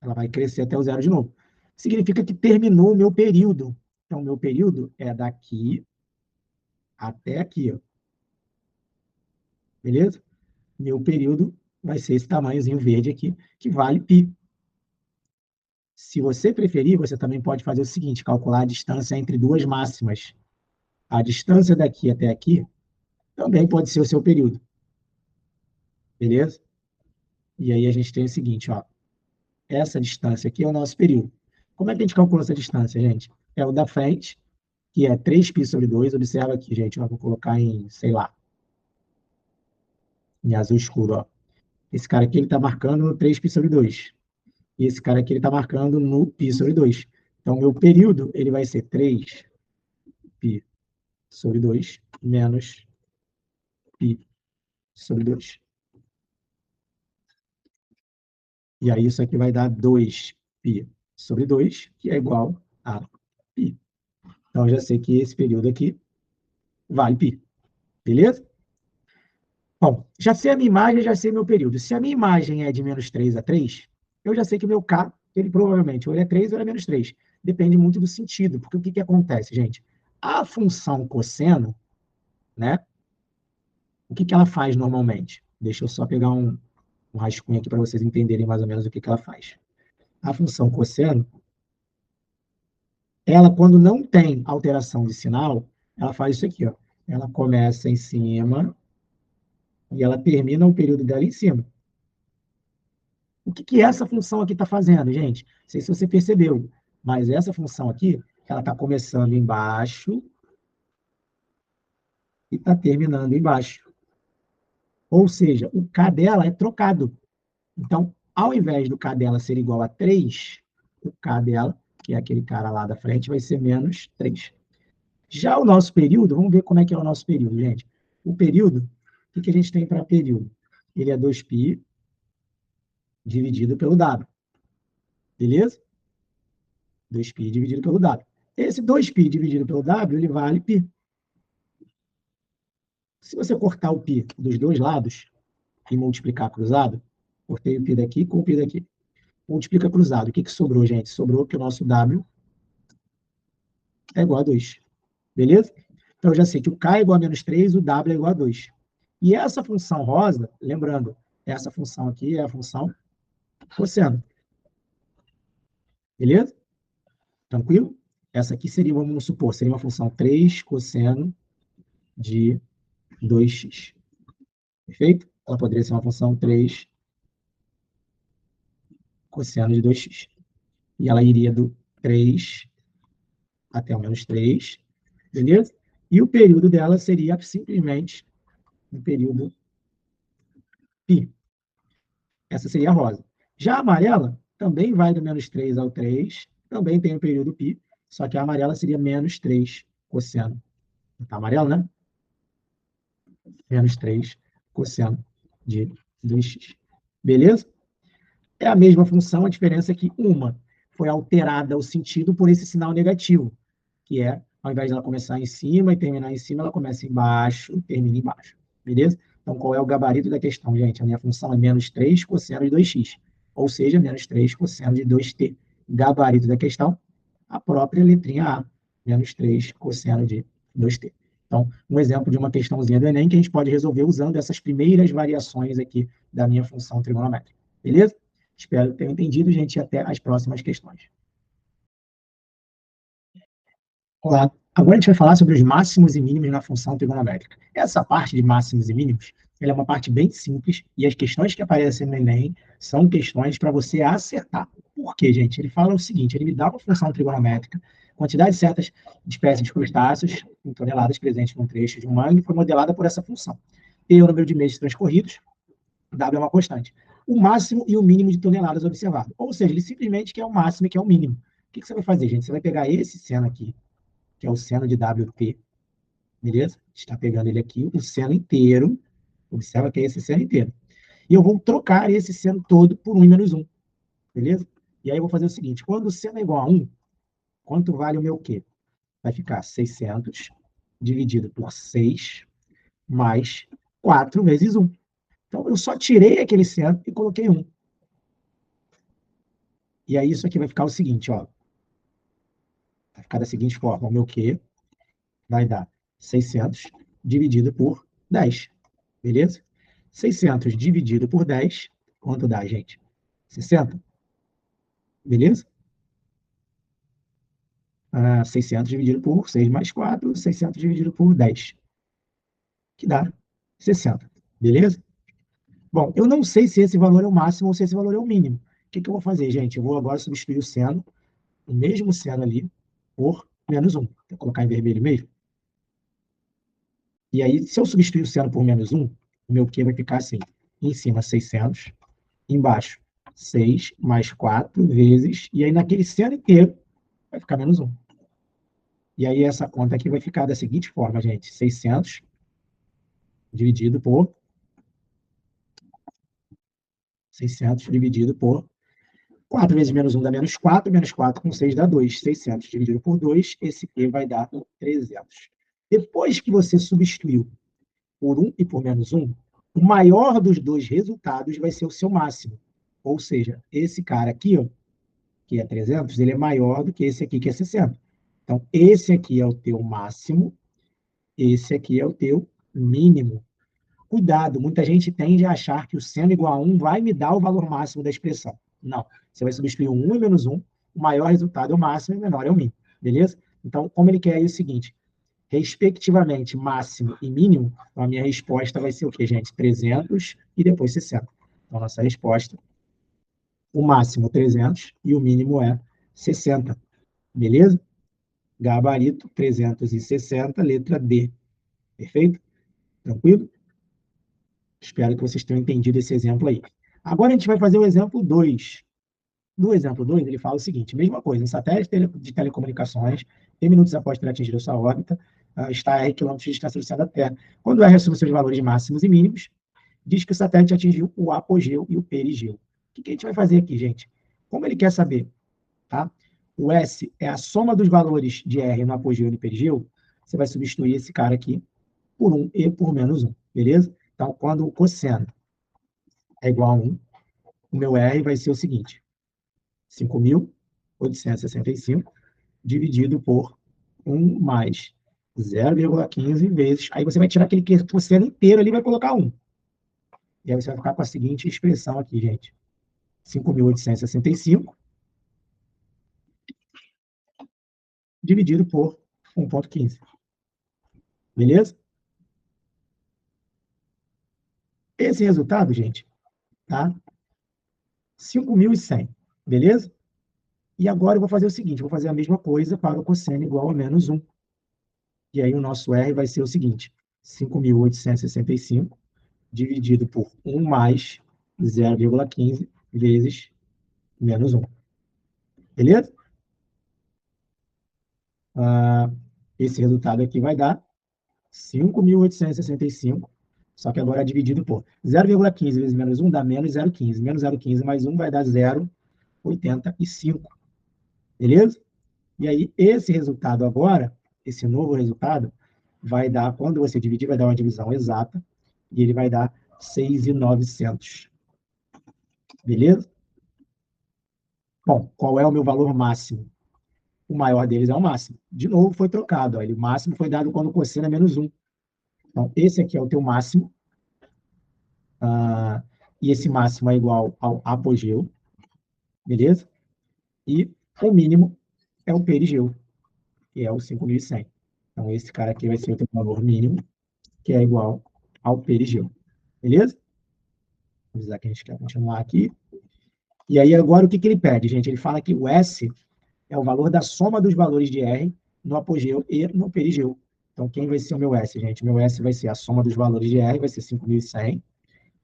Ela vai crescer até o 0 de novo. Significa que terminou o meu período. Então, o meu período é daqui até aqui. Ó. Beleza? Meu período vai ser esse tamanhozinho verde aqui, que vale π. Se você preferir, você também pode fazer o seguinte, calcular a distância entre duas máximas. A distância daqui até aqui também pode ser o seu período. Beleza? E aí a gente tem o seguinte, ó. Essa distância aqui é o nosso período. Como é que a gente calcula essa distância, gente? É o da frente, que é 3π sobre 2. Observa aqui, gente. Ó, vou colocar em, sei lá, em azul escuro. Ó. Esse cara aqui ele está marcando no 3π sobre 2. E esse cara aqui ele está marcando no π sobre 2. Então, meu período ele vai ser 3π sobre 2 menos π sobre 2. E aí isso aqui vai dar 2π sobre 2, que é igual a π. Então, eu já sei que esse período aqui vale π. Beleza? Bom, já sei a minha imagem, já sei meu período. Se a minha imagem é de menos 3 a 3, eu já sei que o meu K, ele provavelmente ou ele é 3 ou ele é menos 3. Depende muito do sentido, porque o que acontece, gente? A função cosseno, né? O que ela faz normalmente? Deixa eu só pegar um rascunho aqui para vocês entenderem mais ou menos o que ela faz. A função cosseno, ela, quando não tem alteração de sinal, ela faz isso aqui, ó. Ela começa em cima e ela termina o período dela em cima. O que essa função aqui está fazendo, gente? Não sei se você percebeu, mas essa função aqui, ela está começando embaixo e está terminando embaixo. Ou seja, o K dela é trocado. Então, ao invés do K dela ser igual a 3, o K dela, que é aquele cara lá da frente, vai ser menos 3. Já o nosso período, vamos ver como é que é o nosso período, gente. O período, o que a gente tem para período? Ele é 2π dividido pelo W. Beleza? 2π dividido pelo W. Esse 2π dividido pelo W, ele vale π. Se você cortar o π dos dois lados e multiplicar cruzado, cortei o π daqui com o π daqui. Multiplica cruzado. O que sobrou, gente? Sobrou que o nosso W é igual a 2. Beleza? Então, eu já sei que o K é igual a menos 3, o W é igual a 2. E essa função rosa, lembrando, essa função aqui é a função cosseno. Beleza? Tranquilo? Essa aqui seria, vamos supor, seria uma função 3 cosseno de 2x. Perfeito? Ela poderia ser uma função 3 cosseno de 2x. E ela iria do 3 até o menos 3, beleza? E o período dela seria simplesmente o período π. Essa seria a rosa. Já a amarela também vai do menos 3 ao 3, também tem o período π, só que a amarela seria menos 3 cosseno. Está amarelo, né? Menos 3 cosseno de 2x. Beleza? É a mesma função, a diferença é que uma foi alterada o sentido por esse sinal negativo, que é, ao invés de ela começar em cima e terminar em cima, ela começa embaixo e termina embaixo. Beleza? Então, qual é o gabarito da questão, gente? A minha função é menos 3 cosseno de 2x, ou seja, menos 3 cosseno de 2t. Gabarito da questão, a própria letrinha A, menos 3 cosseno de 2t. Então, um exemplo de uma questãozinha do Enem que a gente pode resolver usando essas primeiras variações aqui da minha função trigonométrica. Beleza? Espero que tenham entendido, gente, e até as próximas questões. Olá. Agora a gente vai falar sobre os máximos e mínimos na função trigonométrica. Essa parte de máximos e mínimos, ela é uma parte bem simples e as questões que aparecem no Enem são questões para você acertar. Por quê, gente? Ele fala o seguinte, ele me dá uma função trigonométrica, quantidade certa de espécies de crustáceos em toneladas presentes num trecho de um ano e foi modelada por essa função. T é o número de meses transcorridos, W é uma constante. O máximo e o mínimo de toneladas observado. Ou seja, ele simplesmente quer o máximo e quer o mínimo. O que você vai fazer, gente? Você vai pegar esse seno aqui, que é o seno de WT, beleza? Está pegando ele aqui, o seno inteiro. Observa que é esse seno inteiro. E eu vou trocar esse seno todo por 1 e menos 1, beleza? E aí eu vou fazer o seguinte, quando o seno é igual a 1, quanto vale o meu Q? Vai ficar 600 dividido por 6 mais 4 vezes 1. Então, eu só tirei aquele seno e coloquei 1. E aí isso aqui vai ficar o seguinte, ó. Vai ficar da seguinte forma, o meu Q vai dar 600 dividido por 10, beleza? 600 dividido por 10, quanto dá, gente? 60, beleza? 600 dividido por 6 mais 4, 600 dividido por 10, que dá 60, beleza? Bom, eu não sei se esse valor é o máximo ou se esse valor é o mínimo. O que eu vou fazer, gente? Eu vou agora substituir o seno, o mesmo seno ali, por menos 1. Vou colocar em vermelho mesmo. E aí, se eu substituir o seno por menos 1, o meu Q vai ficar assim, em cima 600, embaixo 6 mais 4 vezes, e aí naquele seno inteiro vai ficar menos 1. E aí essa conta aqui vai ficar da seguinte forma, gente, 600 dividido por 4 vezes menos 1 dá menos 4 com 6 dá 2. 600 dividido por 2, esse Q vai dar 300. Depois que você substituiu por 1 e por menos 1, o maior dos dois resultados vai ser o seu máximo. Ou seja, esse cara aqui, ó, que é 300, ele é maior do que esse aqui, que é 60. Então, esse aqui é o teu máximo, esse aqui é o teu mínimo. Cuidado, muita gente tende a achar que o seno igual a 1 vai me dar o valor máximo da expressão. Não. Você vai substituir o 1 e menos 1, o maior resultado é o máximo e o menor é o mínimo. Beleza? Então, como ele quer aí o seguinte, respectivamente, máximo e mínimo, então a minha resposta vai ser o quê, gente? 300 e depois 60. Então, nossa resposta, o máximo 300 e o mínimo é 60. Beleza? Gabarito 360, letra D. Perfeito? Tranquilo? Espero que vocês tenham entendido esse exemplo aí. Agora a gente vai fazer o exemplo 2. No exemplo 2, ele fala o seguinte, mesma coisa, um satélite de telecomunicações, tem minutos após ter atingido sua órbita, está a R quilômetros de distância do céu da Terra. Quando R assume seus valores máximos e mínimos, diz que o satélite atingiu o apogeu e o perigeu. O que a gente vai fazer aqui, gente? Como ele quer saber, tá? O S é a soma dos valores de R no apogeu e no perigeu, você vai substituir esse cara aqui por 1 e por menos 1, beleza? Então, quando o cosseno é igual a 1, o meu R vai ser o seguinte, 5.865 dividido por 1 mais 0,15 vezes, aí você vai tirar aquele cosseno inteiro ali e vai colocar 1. E aí você vai ficar com a seguinte expressão aqui, gente. 5.865 dividido por 1,15. Beleza? Esse resultado, gente, tá? 5.100. Beleza? E agora eu vou fazer o seguinte, vou fazer a mesma coisa para o cosseno igual a menos 1. E aí o nosso R vai ser o seguinte, 5.865 dividido por 1 mais 0,15 vezes menos 1. Beleza? Esse resultado aqui vai dar 5.865, só que agora é dividido por 0,15 vezes menos 1 dá menos 0,15. Menos 0,15 mais 1 vai dar 0,85. Beleza? E aí, esse resultado agora, esse novo resultado, vai dar, quando você dividir, vai dar uma divisão exata, e ele vai dar 6.900. Beleza? Bom, qual é o meu valor máximo? O maior deles é o máximo. De novo, foi trocado. Ó, o máximo foi dado quando o cosseno é menos 1. Então, esse aqui é o teu máximo. E esse máximo é igual ao apogeu. Beleza? E o mínimo é o perigeu, que é o 5.100. Então, esse cara aqui vai ser o teu valor mínimo, que é igual ao perigeu. Beleza? Vamos avisar que a gente quer continuar aqui. E aí, agora, o que ele pede, gente? Ele fala que o S é o valor da soma dos valores de R no apogeu e no perigeu. Então, quem vai ser o meu S, gente? Meu S vai ser a soma dos valores de R, vai ser 5.100,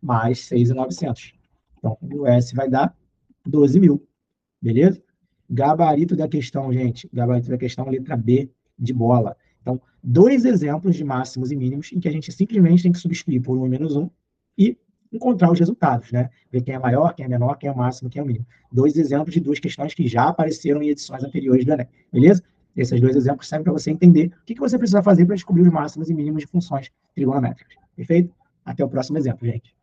mais 6.900. Então, o meu S vai dar 12.000. Beleza? Gabarito da questão, gente. Gabarito da questão, letra B, de bola. Então, dois exemplos de máximos e mínimos em que a gente simplesmente tem que substituir por 1 e menos 1 e encontrar os resultados, né? Ver quem é maior, quem é menor, quem é o máximo, quem é o mínimo. Dois exemplos de duas questões que já apareceram em edições anteriores do Enem, beleza? Esses dois exemplos servem para você entender o que você precisa fazer para descobrir os máximos e mínimos de funções trigonométricas. Perfeito? Até o próximo exemplo, gente.